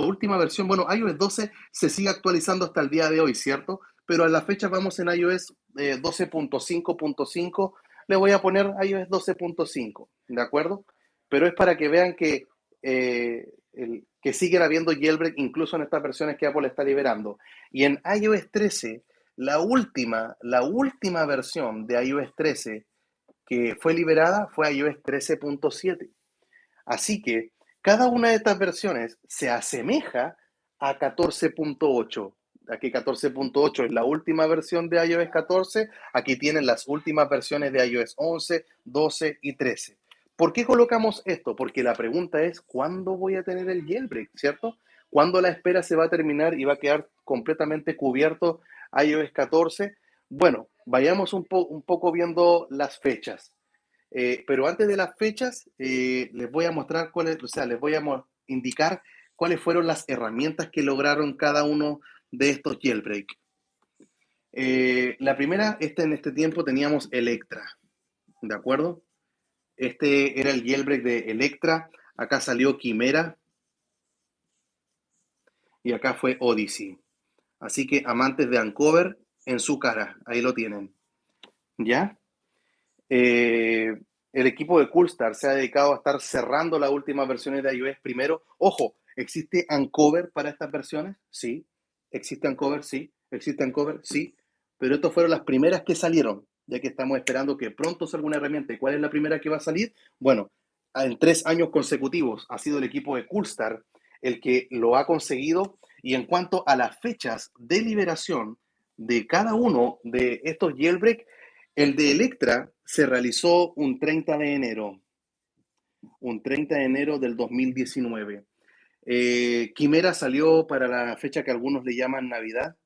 Última versión, bueno, iOS 12 se sigue actualizando hasta el día de hoy, ¿cierto? Pero a la fecha vamos en iOS 12.5.5, le voy a poner iOS 12.5, ¿de acuerdo? Pero es para que vean que siguen habiendo jailbreak incluso en estas versiones que Apple está liberando. Y en iOS 13, la última versión de iOS 13 que fue liberada fue iOS 13.7. Así que cada una de estas versiones se asemeja a 14.8. Aquí 14.8 es la última versión de iOS 14. Aquí tienen las últimas versiones de iOS 11, 12 y 13. ¿Por qué colocamos esto? Porque la pregunta es, ¿cuándo voy a tener el jailbreak? ¿Cierto? ¿Cuándo la espera se va a terminar y va a quedar completamente cubierto iOS 14? Bueno, vayamos un poco viendo las fechas. Pero antes de las fechas, les voy a mostrar cuáles, o sea, les voy a indicar cuáles fueron las herramientas que lograron cada uno de estos jailbreak. La primera, en este tiempo teníamos Electra, ¿de acuerdo? Este era el jailbreak de Electra. Acá salió Quimera y acá fue Odyssey. Así que amantes de Uncover, en su cara, ahí lo tienen. ¿Ya? Eh, el equipo de Coolstar se ha dedicado a estar cerrando las últimas versiones de iOS primero. Ojo, ¿existe Uncover para estas versiones? Sí. ¿Existe Uncover? Sí. ¿Existe Uncover? Sí. Pero estas fueron las primeras que salieron, ya que estamos esperando que pronto salga una herramienta. ¿Y cuál es la primera que va a salir? Bueno, en 3 años consecutivos ha sido el equipo de Coolstar el que lo ha conseguido. Y en cuanto a las fechas de liberación de cada uno de estos jailbreak, el de Electra se realizó un 30 de enero del 2019. Quimera salió para la fecha que algunos le llaman Navidad,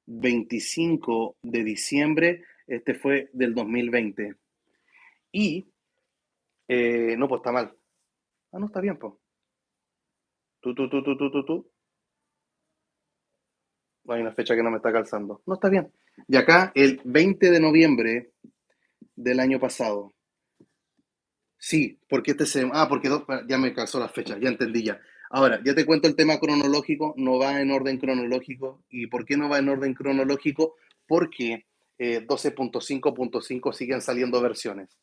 25 de diciembre, este fue del 2020. Y, no, pues está mal. Ah, no, está bien, pues. Tú. Hay una fecha que no me está calzando. No, está bien. Y acá, el 20 de noviembre del año pasado. Sí, porque porque ya me calzó la fecha, ya entendí ya. Ahora, ya te cuento el tema cronológico, no va en orden cronológico. ¿Y por qué no va en orden cronológico? Porque 12.5.5 siguen saliendo versiones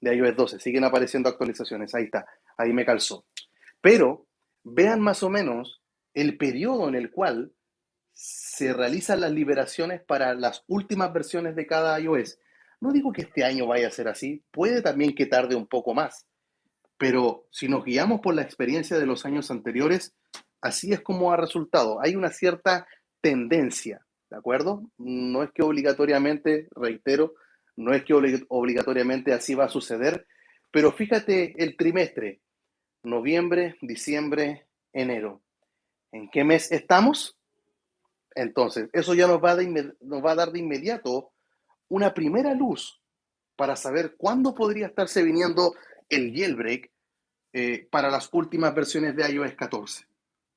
de iOS 12, siguen apareciendo actualizaciones, ahí está, ahí me calzó. Pero vean más o menos el periodo en el cual se realizan las liberaciones para las últimas versiones de cada iOS. No digo que este año vaya a ser así, puede también que tarde un poco más, pero si nos guiamos por la experiencia de los años anteriores, así es como ha resultado. Hay una cierta tendencia, ¿de acuerdo? No es que obligatoriamente, reitero, no es que obligatoriamente así va a suceder, pero fíjate el trimestre, noviembre, diciembre, enero. ¿En qué mes estamos? Entonces, eso ya nos va a dar de inmediato una primera luz para saber cuándo podría estarse viniendo el jailbreak para las últimas versiones de iOS 14.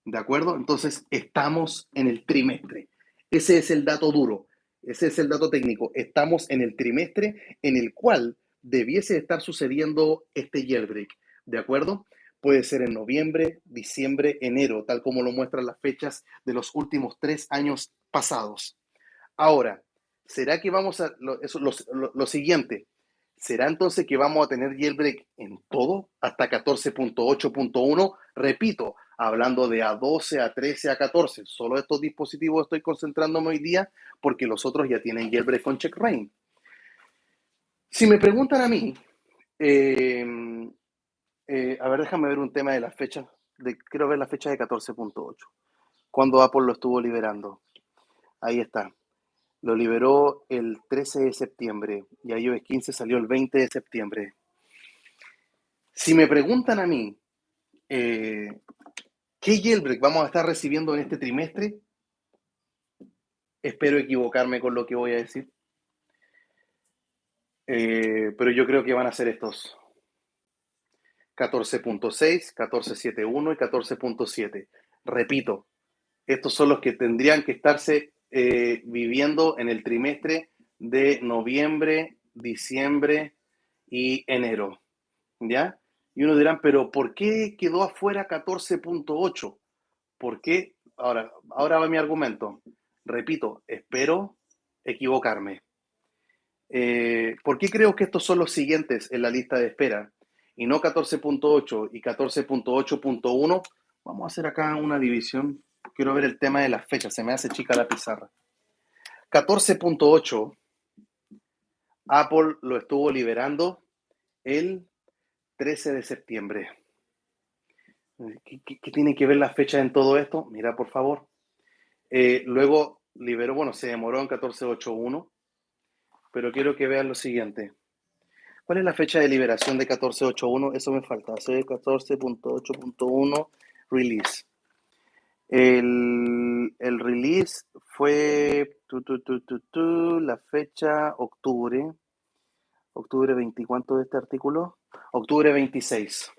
¿De acuerdo? Entonces, estamos en el trimestre. Ese es el dato duro, ese es el dato técnico. Estamos en el trimestre en el cual debiese estar sucediendo este jailbreak. ¿De acuerdo? Puede ser en noviembre, diciembre, enero, tal como lo muestran las fechas de los últimos 3 años pasados. Ahora, ¿será que vamos a lo siguiente? ¿Será entonces que vamos a tener jailbreak en todo hasta 14.8.1? Repito, hablando de A12, A13, A14. Solo estos dispositivos estoy concentrándome hoy día porque los otros ya tienen jailbreak con checkra1n. Si me preguntan a mí, eh, a ver, déjame ver un tema de las fechas. Quiero ver la fecha de 14.8. Cuando Apple lo estuvo liberando. Ahí está. Lo liberó el 13 de septiembre y iOS 15 salió el 20 de septiembre. Si me preguntan a mí, ¿qué jailbreak vamos a estar recibiendo en este trimestre? Espero equivocarme con lo que voy a decir. Pero yo creo que van a ser estos. 14.6, 14.7.1 y 14.7. Repito, estos son los que tendrían que estarse viviendo en el trimestre de noviembre, diciembre y enero. ¿Ya? Y uno dirán, pero ¿por qué quedó afuera 14.8? ¿Por qué? Ahora va mi argumento. Repito, espero equivocarme. ¿Por qué creo que estos son los siguientes en la lista de espera? Y no 14.8 y 14.8.1. Vamos a hacer acá una división. Quiero ver el tema de las fechas. Se me hace chica la pizarra. 14.8, Apple lo estuvo liberando el 13 de septiembre. ¿Qué tiene que ver la fecha en todo esto? Mira, por favor. Luego liberó, bueno, se demoró en 14.8.1, pero quiero que vean lo siguiente. ¿Cuál es la fecha de liberación de 14.8.1? Eso me falta. Hacer 14.8.1 release. El release fue la fecha octubre. Octubre 20, ¿cuánto de este artículo? Octubre 26.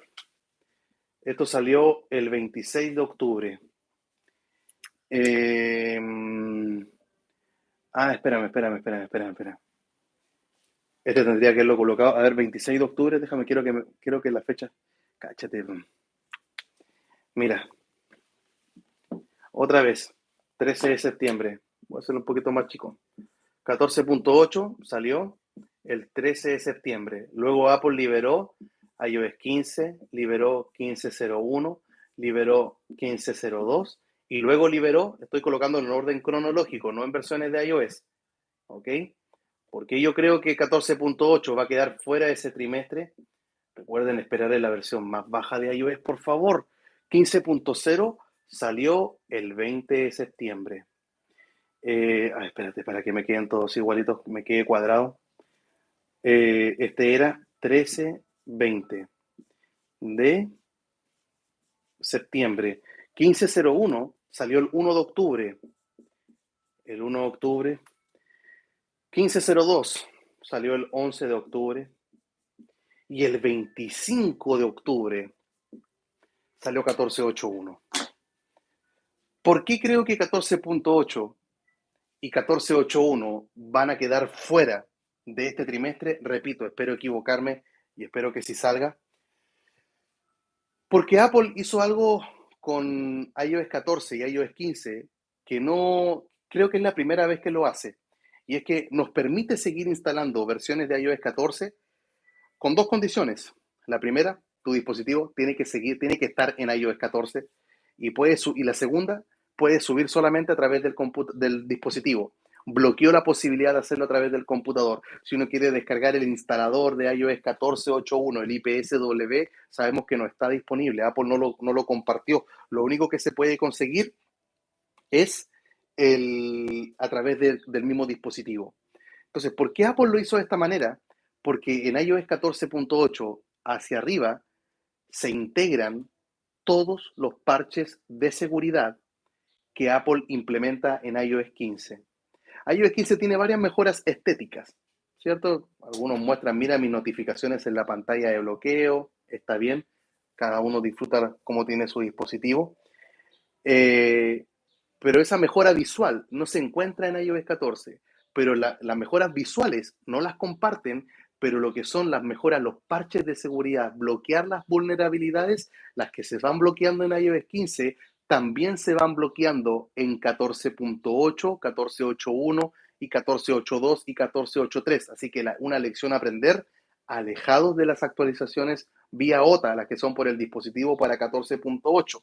Esto salió el 26 de octubre. Espérame. Este tendría que haberlo colocado. A ver, 26 de octubre, déjame, quiero que la fecha. Cáchate. Mira, otra vez, 13 de septiembre. Voy a hacerlo un poquito más chico. 14.8 salió el 13 de septiembre. Luego Apple liberó iOS 15, liberó 15.01, liberó 15.02 y luego liberó, estoy colocando en orden cronológico, no en versiones de iOS. ¿Ok? Porque yo creo que 14.8 va a quedar fuera de ese trimestre. Recuerden esperar en la versión más baja de iOS, por favor. 15.0 salió el 20 de septiembre. Espérate, para que me queden todos igualitos, me quede cuadrado. Este era 13-20 de septiembre. 15.01 salió el 1 de octubre. El 1 de octubre. 15.02 salió el 11 de octubre. Y el 25 de octubre salió 14.8.1. ¿Por qué creo que 14.8 y 14.8.1 van a quedar fuera de este trimestre? Repito, espero equivocarme y espero que sí salga. Porque Apple hizo algo con iOS 14 y iOS 15, que no creo que es la primera vez que lo hace, y es que nos permite seguir instalando versiones de iOS 14 con dos condiciones. La primera, tu dispositivo tiene que estar en iOS 14 y la segunda, puedes subir solamente a través del dispositivo. Bloqueó la posibilidad de hacerlo a través del computador. Si uno quiere descargar el instalador de iOS 14.8.1, el IPSW, sabemos que no está disponible. Apple no lo compartió. Lo único que se puede conseguir es a través del mismo dispositivo. Entonces, ¿por qué Apple lo hizo de esta manera? Porque en iOS 14.8 hacia arriba se integran todos los parches de seguridad que Apple implementa en iOS 15. iOS 15 tiene varias mejoras estéticas, ¿cierto? Algunos muestran, mira mis notificaciones en la pantalla de bloqueo, está bien, cada uno disfruta cómo tiene su dispositivo. Pero esa mejora visual no se encuentra en iOS 14, pero las mejoras visuales no las comparten, pero lo que son las mejoras, los parches de seguridad, bloquear las vulnerabilidades, las que se van bloqueando en iOS 15, también se van bloqueando en 14.8, 14.8.1 y 14.8.2 y 14.8.3. Así que una lección a aprender, alejados de las actualizaciones vía OTA, las que son por el dispositivo para 14.8.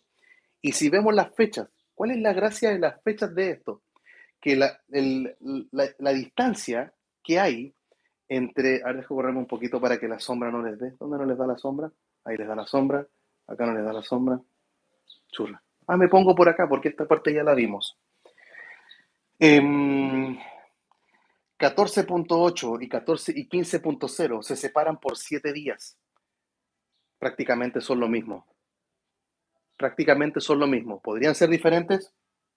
Y si vemos las fechas, ¿cuál es la gracia de las fechas de esto? Que la distancia que hay entre... A ver, dejo correrme un poquito para que la sombra no les dé. ¿Dónde no les da la sombra? Ahí les da la sombra. Acá no les da la sombra. Churra. Ah, me pongo por acá porque esta parte ya la vimos. 14.8 y 14 y 15.0 se separan por 7 días. Prácticamente son lo mismo. Prácticamente son lo mismo. ¿Podrían ser diferentes?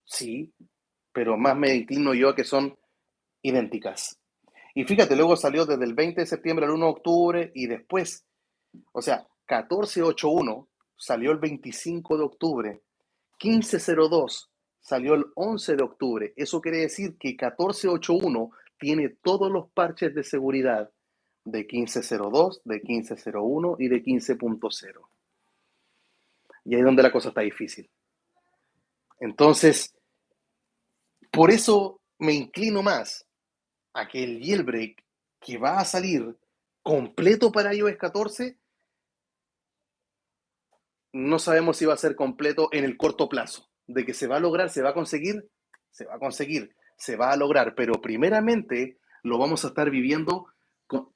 Sí, pero más me inclino yo a que son idénticas. Y fíjate, luego salió desde el 20 de septiembre al 1 de octubre y después, o sea, 14.8.1 salió el 25 de octubre, 15.02 salió el 11 de octubre. Eso quiere decir que 14.8.1 tiene todos los parches de seguridad de 15.02, de 15.01 y de 15.0. Y ahí es donde la cosa está difícil. Entonces, por eso me inclino más a que el jailbreak que va a salir completo para iOS 14, no sabemos si va a ser completo en el corto plazo. De que se va a lograr, se va a conseguir, se va a conseguir, se va a lograr, pero primeramente lo vamos a estar viviendo,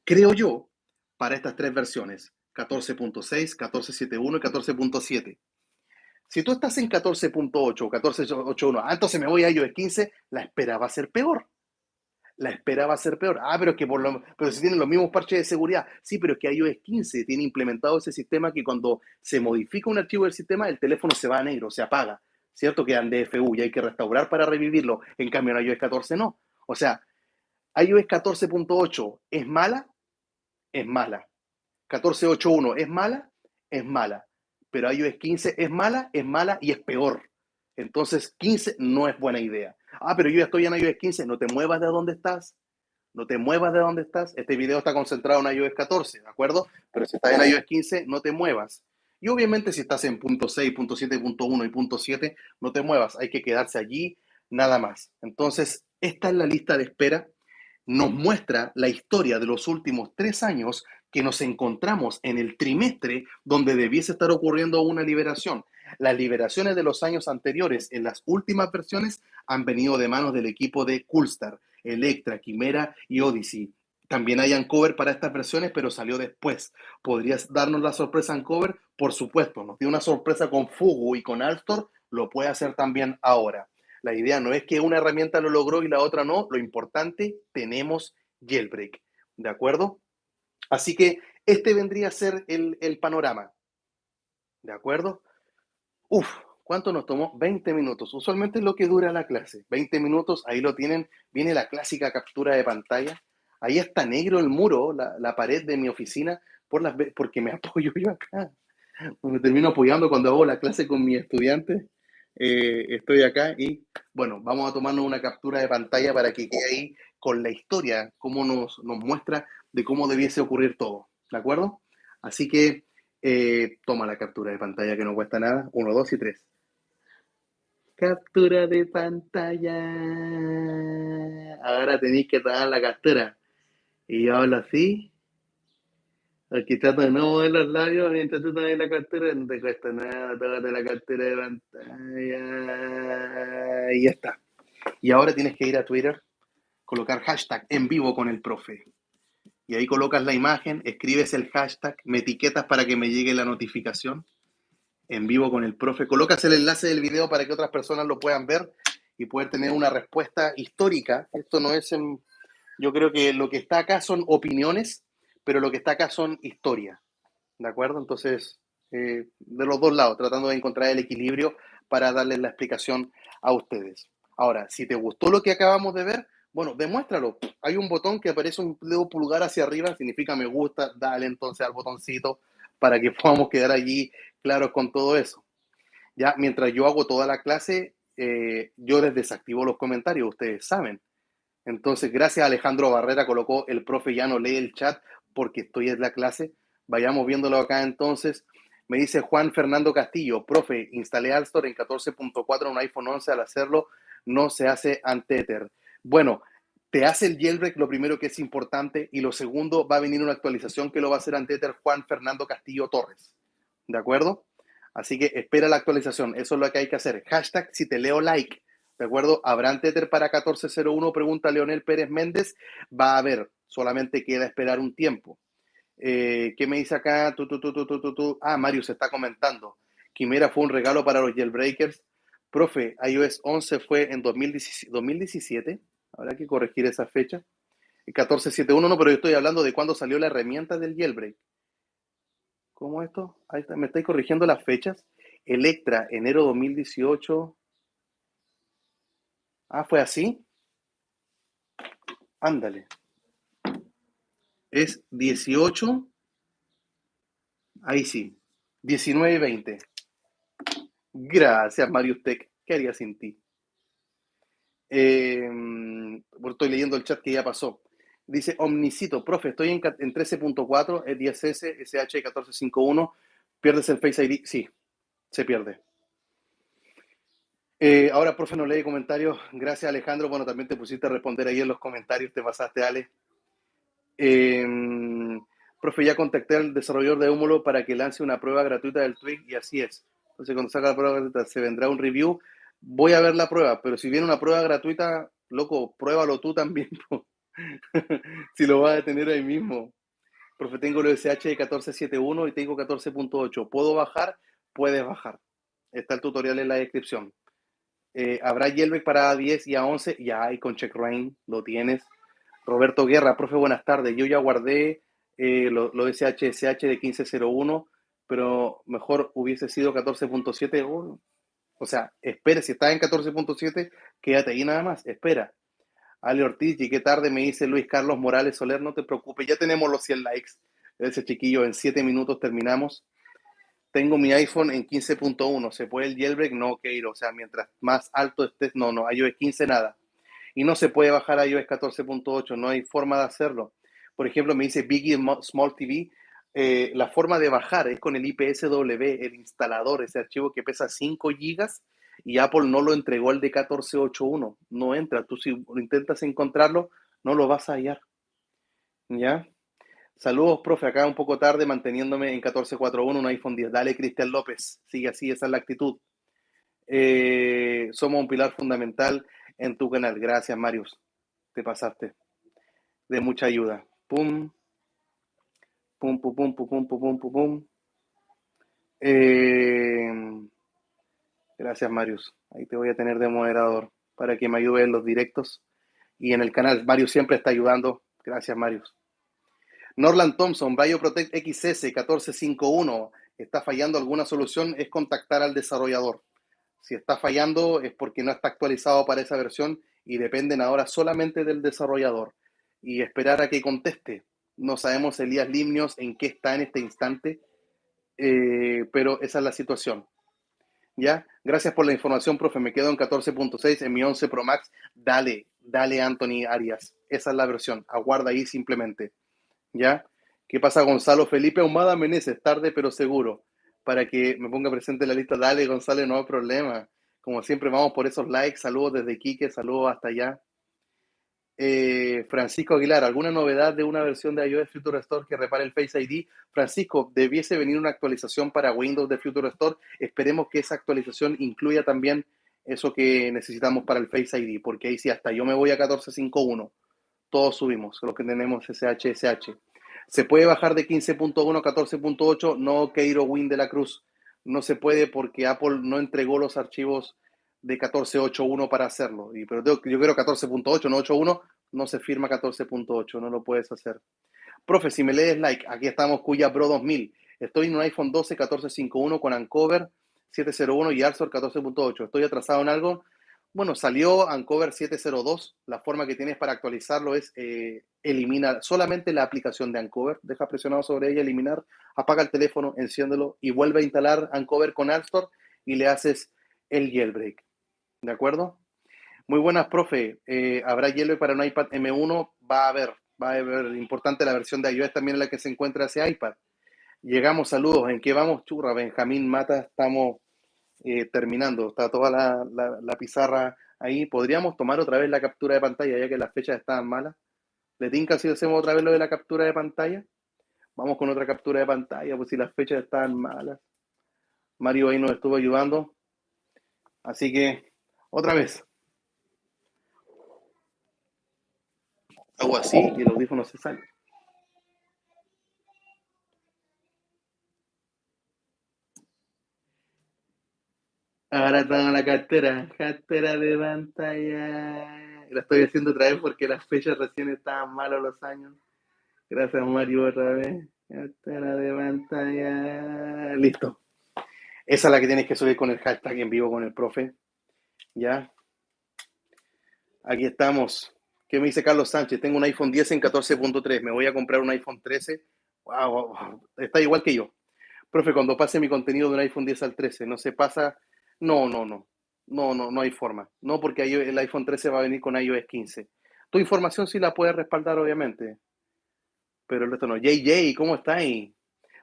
creo yo, para estas tres versiones, 14.6, 14.7.1 y 14.7. Si tú estás en 14.8 o 14.8.1, entonces me voy a iOS 15, la espera va a ser peor. La espera va a ser peor. Pero es que pero si tienen los mismos parches de seguridad. Sí, pero es que iOS 15 tiene implementado ese sistema que cuando se modifica un archivo del sistema, el teléfono se va a negro, se apaga, ¿cierto? Queda en DFU y hay que restaurar para revivirlo. En cambio, en iOS 14 no. O sea, iOS 14.8 es mala, es mala. 14.8.1 es mala, es mala. Pero iOS 15 es mala y es peor. Entonces, 15 no es buena idea. Pero yo ya estoy en iOS 15, no te muevas de donde estás. No te muevas de donde estás. Este video está concentrado en iOS 14, ¿de acuerdo? Pero si estás en iOS 15, no te muevas. Y obviamente si estás en punto 6, punto 7, punto 1 y punto 7, no te muevas. Hay que quedarse allí, nada más. Entonces, esta es la lista de espera. Nos muestra la historia de los últimos 3 años que nos encontramos en el trimestre donde debiese estar ocurriendo una liberación. Las liberaciones de los años anteriores en las últimas versiones han venido de manos del equipo de Coolstar, Electra, Quimera y Odyssey. También hay Uncover para estas versiones, pero salió después. ¿Podrías darnos la sorpresa Uncover? Por supuesto, nos dio una sorpresa con Fugu y con Alstor, lo puede hacer también ahora. La idea no es que una herramienta lo logró y la otra no, lo importante, tenemos jailbreak, ¿de acuerdo? Así que este vendría a ser el panorama, ¿de acuerdo? ¿Cuánto nos tomó? 20 minutos. Usualmente es lo que dura la clase. 20 minutos, ahí lo tienen. Viene la clásica captura de pantalla. Ahí está negro el muro, la pared de mi oficina, porque me apoyo yo acá. Me termino apoyando cuando hago la clase con mis estudiantes. Estoy acá y, bueno, vamos a tomarnos una captura de pantalla para que quede ahí con la historia, cómo nos muestra de cómo debiese ocurrir todo. ¿De acuerdo? Así que Toma la captura de pantalla que no cuesta nada. 1, 2 y 3. Captura de pantalla. Ahora tenéis que tomar la captura. Y yo hablo así. Aquí trato de no mover los labios mientras tú tomas la captura. No te cuesta nada. Tómate la captura de pantalla. Y ya está. Y ahora tienes que ir a Twitter, colocar hashtag en vivo con el profe. Y ahí colocas la imagen, escribes el hashtag, me etiquetas para que me llegue la notificación. En vivo con el profe. Colocas el enlace del video para que otras personas lo puedan ver y poder tener una respuesta histórica. Esto no es yo creo que lo que está acá son opiniones, pero lo que está acá son historias. ¿De acuerdo? Entonces, de los dos lados, tratando de encontrar el equilibrio para darles la explicación a ustedes. Ahora, si te gustó lo que acabamos de ver, bueno, demuéstralo. Hay un botón que aparece un dedo pulgar hacia arriba, significa me gusta, dale entonces al botoncito para que podamos quedar allí claros con todo eso. Ya, mientras yo hago toda la clase, yo les desactivo los comentarios, ustedes saben. Entonces, gracias a Alejandro Barrera, colocó el profe ya no lee el chat porque estoy en la clase. Vayamos viéndolo acá entonces. Me dice Juan Fernando Castillo, profe, instalé Alstor en 14.4 en un iPhone 11. Al hacerlo, no se hace ante-Ether. Bueno, te hace el jailbreak, lo primero que es importante, y lo segundo, va a venir una actualización que lo va a hacer ante-Ether Juan Fernando Castillo Torres. ¿De acuerdo? Así que espera la actualización. Eso es lo que hay que hacer. Hashtag si te leo like. ¿De acuerdo? ¿Habrán Tether para 1401? Pregunta Leonel Pérez Méndez. Va a haber, solamente queda esperar un tiempo. ¿Qué me dice acá? Mario se está comentando. Quimera fue un regalo para los jailbreakers. Profe, iOS 11 fue en 2017. Habrá que corregir esa fecha. 14.7.1 no, pero yo estoy hablando de cuando salió la herramienta del jailbreak. ¿Cómo esto? Ahí está, me estáis corrigiendo las fechas. Electra, enero 2018. ¿Fue así? Ándale. Es 18. Ahí sí. 19 y 20. Gracias, Mario Tech. ¿Qué haría sin ti? Estoy leyendo el chat que ya pasó. Dice Omnicito, profe, estoy en 13.4, es 10S, SH 1451. ¿Pierdes el Face ID? Sí, se pierde. Ahora, profe, no lee comentarios. Gracias, Alejandro. Bueno, también te pusiste a responder ahí en los comentarios. Te pasaste, Ale. Profe, ya contacté al desarrollador de Húmulo para que lance una prueba gratuita del Twig y así es. Entonces, cuando salga la prueba gratuita, se vendrá un review. Voy a ver la prueba, pero si viene una prueba gratuita, loco, pruébalo tú también. Si lo vas a tener ahí mismo. Profe, tengo el SH de 14.7.1 y tengo 14.8. ¿Puedo bajar? Puedes bajar. Está el tutorial en la descripción. ¿Habrá jailbreak para A10 y A11? Ya hay con CheckRain, lo tienes. Roberto Guerra, profe, buenas tardes. Yo ya guardé lo SH de 15.01, pero mejor hubiese sido 14.7. O sea, espere, si estás en 14.7, quédate ahí nada más, espera. Ale Ortiz, llegué tarde, me dice Luis Carlos Morales Soler, no te preocupes, ya tenemos los 100 likes. Ese chiquillo, en 7 minutos terminamos. Tengo mi iPhone en 15.1, ¿se puede el jailbreak? No, Keiro, o sea, mientras más alto estés, no, iOS 15 nada. Y no se puede bajar a iOS 14.8, no hay forma de hacerlo. Por ejemplo, me dice Biggie Small TV, la forma de bajar es con el IPSW, el instalador, ese archivo que pesa 5 gigas y Apple no lo entregó el de 14.8.1, no entra. Tú si intentas encontrarlo, no lo vas a hallar. ¿Ya? Saludos, profe, acá un poco tarde manteniéndome en 14.4.1, un iPhone 10. Dale, Cristian López, sigue así, esa es la actitud. Somos un pilar fundamental en tu canal. Gracias, Marius. Te pasaste. De mucha ayuda. Pum, pum, pum, pum, pum, pum, pum, pum, pum. Gracias, Marius. Ahí te voy a tener de moderador para que me ayude en los directos y en el canal. Marius siempre está ayudando. Gracias, Marius. Norland Thompson, BioProtect XS 1451. ¿Está fallando alguna solución? Es contactar al desarrollador. Si está fallando es porque no está actualizado para esa versión y dependen ahora solamente del desarrollador. Y esperar a que conteste. No sabemos, Elías Limnios, en qué está en este instante, pero esa es la situación. ¿Ya? Gracias por la información, profe. Me quedo en 14.6 en mi 11 Pro Max. Dale, Anthony Arias. Esa es la versión. Aguarda ahí simplemente. ¿Ya? ¿Qué pasa, Gonzalo? Felipe Ahumada Meneses, tarde pero seguro, para que me ponga presente en la lista. Dale, Gonzalo, no hay problema. Como siempre, vamos por esos likes. Saludos desde Quique, saludos hasta allá. Francisco Aguilar, ¿alguna novedad de una versión de iOS Future Store que repare el Face ID? Francisco, debiese venir una actualización para Windows de Future Store. Esperemos que esa actualización incluya también eso que necesitamos para el Face ID, porque ahí sí, hasta yo me voy a 14.5.1. Todos subimos, los que tenemos SH. ¿Se puede bajar de 15.1 a 14.8? No, Keiro Win de la Cruz. No se puede porque Apple no entregó los archivos de 14.8.1 para hacerlo. Pero yo quiero 14.8, no 8.1. No se firma 14.8, no lo puedes hacer. Profe, si me lees like, aquí estamos Cuya Pro 2000. Estoy en un iPhone 12 14.5.1 con Uncover 7.0.1 y Alzor 14.8. ¿Estoy atrasado en algo? Bueno, salió Uncover 7.0.2. La forma que tienes para actualizarlo es eliminar solamente la aplicación de Uncover. Deja presionado sobre ella, eliminar, apaga el teléfono, enciéndelo y vuelve a instalar Uncover con Alzor y le haces el jailbreak. ¿De acuerdo? Muy buenas, profe. ¿Habrá jailbreak para un iPad M1? Va a haber. Importante la versión de iOS también en la que se encuentra ese iPad. Llegamos, saludos. ¿En qué vamos, churra? Benjamín Mata, estamos terminando. Está toda la pizarra ahí. ¿Podríamos tomar otra vez la captura de pantalla, ya que las fechas estaban malas? ¿Le tinca si hacemos otra vez lo de la captura de pantalla? Vamos con otra captura de pantalla, pues si las fechas estaban malas. Mario ahí nos estuvo ayudando. Así que, otra vez. Hago así y el audífono se sale. Ahora tengo la captura de pantalla. La estoy haciendo otra vez porque las fechas recién estaban malos los años. Gracias, Mario, otra vez. Captura de pantalla. Listo. Esa es la que tienes que subir con el hashtag en vivo con el profe. Ya. Aquí estamos. ¿Qué me dice Carlos Sánchez? Tengo un iPhone 10 en 14.3. Me voy a comprar un iPhone 13. Wow, está igual que yo. Profe, cuando pase mi contenido de un iPhone 10 al 13, ¿no se pasa? No, no, no. No hay forma. No, porque el iPhone 13 va a venir con iOS 15. Tu información sí la puedes respaldar, obviamente, pero el resto no. JJ, ¿cómo estáis?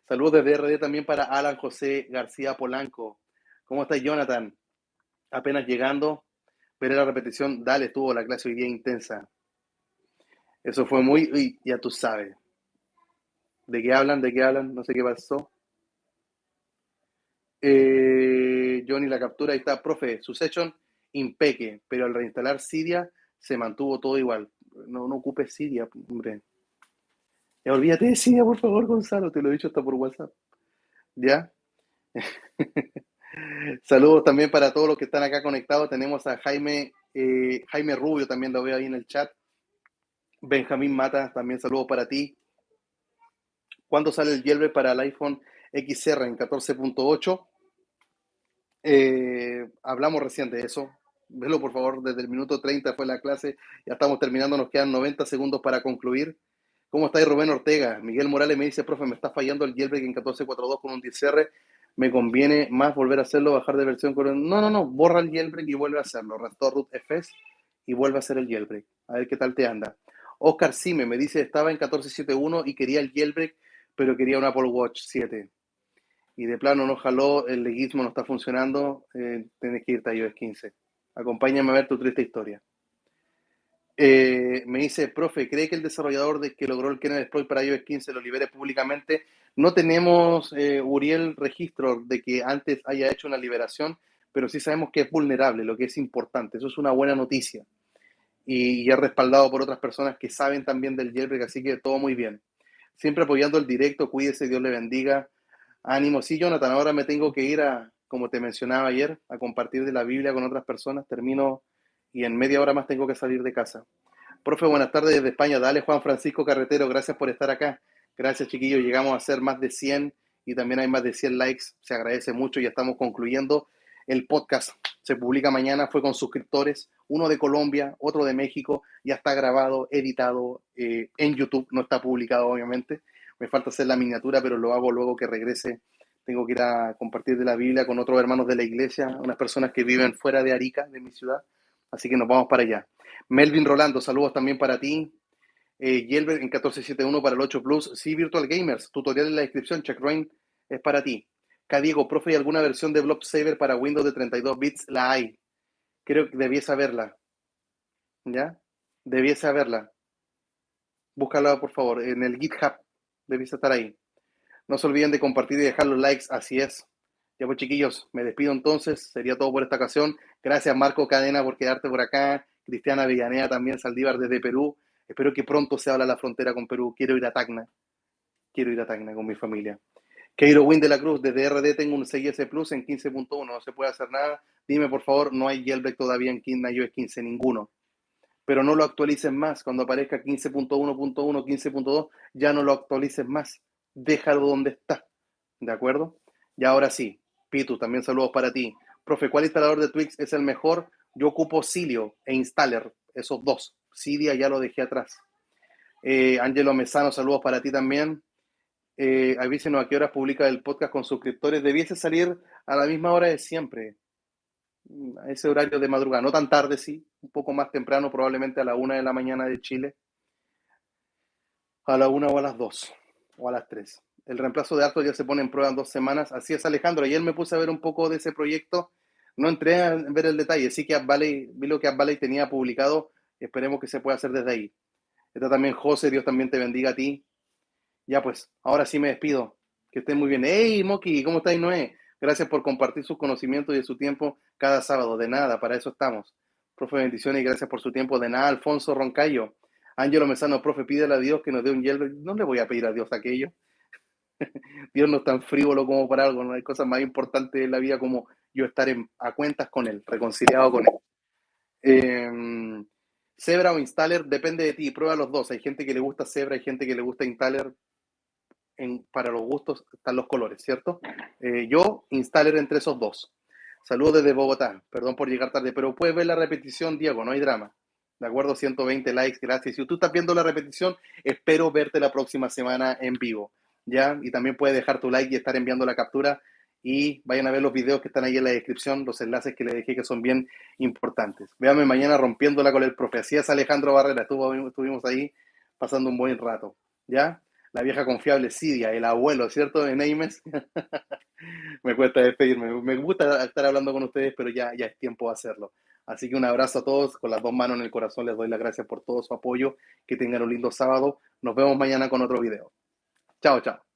Saludos desde RD también para Alan José García Polanco. ¿Cómo estás, Jonathan? Apenas llegando. Veré la repetición. Dale, estuvo la clase hoy día intensa. Eso fue muy... Uy, ya tú sabes. ¿De qué hablan? ¿De qué hablan? No sé qué pasó. Johnny, la captura, ahí está, profe, su session impeque, pero al reinstalar Cydia se mantuvo todo igual. No ocupes Cydia, hombre. Ya olvídate de Cydia, por favor, Gonzalo, te lo he dicho hasta por WhatsApp. ¿Ya? Saludos también para todos los que están acá conectados. Tenemos a Jaime Rubio, también lo veo ahí en el chat. Benjamín Mata, también saludos para ti. ¿Cuándo sale el jailbreak para el iPhone XR en 14.8? Hablamos recién de eso. Velo por favor, desde el minuto 30 fue la clase, ya estamos terminando, nos quedan 90 segundos para concluir. ¿Cómo estáis, Rubén Ortega? Miguel Morales me dice, profe, me está fallando el jailbreak en 14.4.2 con un 10R, me conviene más volver a hacerlo, bajar de versión con... No, borra el jailbreak y vuelve a hacerlo, restore root fs y vuelve a hacer el jailbreak, a ver qué tal te anda. Oscar Sime me dice, estaba en 14.7.1 y quería el jailbreak, pero quería un Apple Watch 7 y de plano no jaló, el leguismo no está funcionando, tienes que irte a iOS 15. Acompáñame a ver tu triste historia. Me dice, profe, ¿cree que el desarrollador que logró el kernel exploit para iOS 15 lo libere públicamente? No tenemos, Uriel, registro de que antes haya hecho una liberación, pero sí sabemos que es vulnerable, lo que es importante. Eso es una buena noticia. Y es respaldado por otras personas que saben también del jailbreak, así que todo muy bien. Siempre apoyando el directo, cuídese, Dios le bendiga. Ánimo, sí, Jonathan, ahora me tengo que ir como te mencionaba ayer, a compartir de la Biblia con otras personas. Termino y en media hora más tengo que salir de casa. Profe, buenas tardes desde España. Dale, Juan Francisco Carretero, gracias por estar acá. Gracias, chiquillos. Llegamos a ser más de 100 y también hay más de 100 likes. Se agradece mucho. Ya estamos concluyendo. El podcast se publica mañana, fue con suscriptores, uno de Colombia, otro de México. Ya está grabado, editado en YouTube. No está publicado, obviamente. Me falta hacer la miniatura, pero lo hago luego que regrese. Tengo que ir a compartir de la Biblia con otros hermanos de la iglesia, unas personas que viven fuera de Arica, de mi ciudad. Así que nos vamos para allá. Melvin Rolando, saludos también para ti. Yelber en 1471 para el 8 Plus. Sí, Virtual Gamers, tutorial en la descripción. CheckRain es para ti. Diego, profe, ¿hay alguna versión de Blob Saver para Windows de 32 bits? La hay. Creo que debías saberla. ¿Ya? Debías saberla. Búscala, por favor, en el GitHub. Debías estar ahí. No se olviden de compartir y dejar los likes. Así es. Ya pues, chiquillos, me despido entonces. Sería todo por esta ocasión. Gracias, Marco Cadena, por quedarte por acá. Cristiana Villanea también, Saldívar desde Perú. Espero que pronto se abra la frontera con Perú. Quiero ir a Tacna. Quiero ir a Tacna con mi familia. Keiro Win de la Cruz, desde RD tengo un 6S Plus en 15.1. No se puede hacer nada. Dime, por favor, no hay jailbreak todavía en iOS 15, ninguno. Pero no lo actualices más. Cuando aparezca 15.1.1, 15.2, ya no lo actualices más. Déjalo donde está. ¿De acuerdo? Y ahora sí, Pitu, también saludos para ti. Profe, ¿cuál instalador de Twix es el mejor? Yo ocupo Cilio e Installer, esos dos. Cydia ya lo dejé atrás. Angelo Mesano, saludos para ti también. Avísenos a qué horas publica el podcast con suscriptores. Debiese salir a la misma hora de siempre, a ese horario de madrugada. No tan tarde, sí, un poco más temprano, probablemente a la 1 de la mañana de Chile. A la 1 o a las 2 o a las 3. El reemplazo de Arthur ya se pone en prueba en 2 semanas. Así es, Alejandro. Ayer me puse a ver un poco de ese proyecto. No entré a ver el detalle. Sí que vi lo que App Valley tenía publicado. Esperemos que se pueda hacer desde ahí. Está también José. Dios también te bendiga a ti. Ya pues, ahora sí me despido. Que estén muy bien. ¡Hey, Moki! ¿Cómo estáis, Noé? Gracias por compartir sus conocimientos y su tiempo cada sábado. De nada, para eso estamos. Profe, bendiciones y gracias por su tiempo. De nada, Alfonso Roncayo. Ángelo Mesano, profe, pídele a Dios que nos dé un jailbreak. No le voy a pedir a Dios aquello. Dios no es tan frívolo como para algo. No hay cosas más importantes en la vida como yo estar a cuentas con Él, reconciliado con Él. Zebra o Installer, depende de ti. Prueba los dos. Hay gente que le gusta Zebra, hay gente que le gusta Installer. Para los gustos están los colores, ¿cierto? Yo, Installer entre esos dos. Saludos desde Bogotá. Perdón por llegar tarde, pero puedes ver la repetición, Diego, no hay drama. De acuerdo, 120 likes, gracias. Si tú estás viendo la repetición, espero verte la próxima semana en vivo, ¿ya? Y también puedes dejar tu like y estar enviando la captura y vayan a ver los videos que están ahí en la descripción, los enlaces que les dejé que son bien importantes. Véanme mañana rompiéndola con el profe. Así es, Alejandro Barrera, estuvimos ahí pasando un buen rato, ¿ya? La vieja confiable Cydia, el abuelo, ¿cierto? De Neymes. Me cuesta despedirme. Me gusta estar hablando con ustedes, pero ya es tiempo de hacerlo. Así que un abrazo a todos, con las dos manos en el corazón les doy las gracias por todo su apoyo, que tengan un lindo sábado. Nos vemos mañana con otro video. Chao, chao.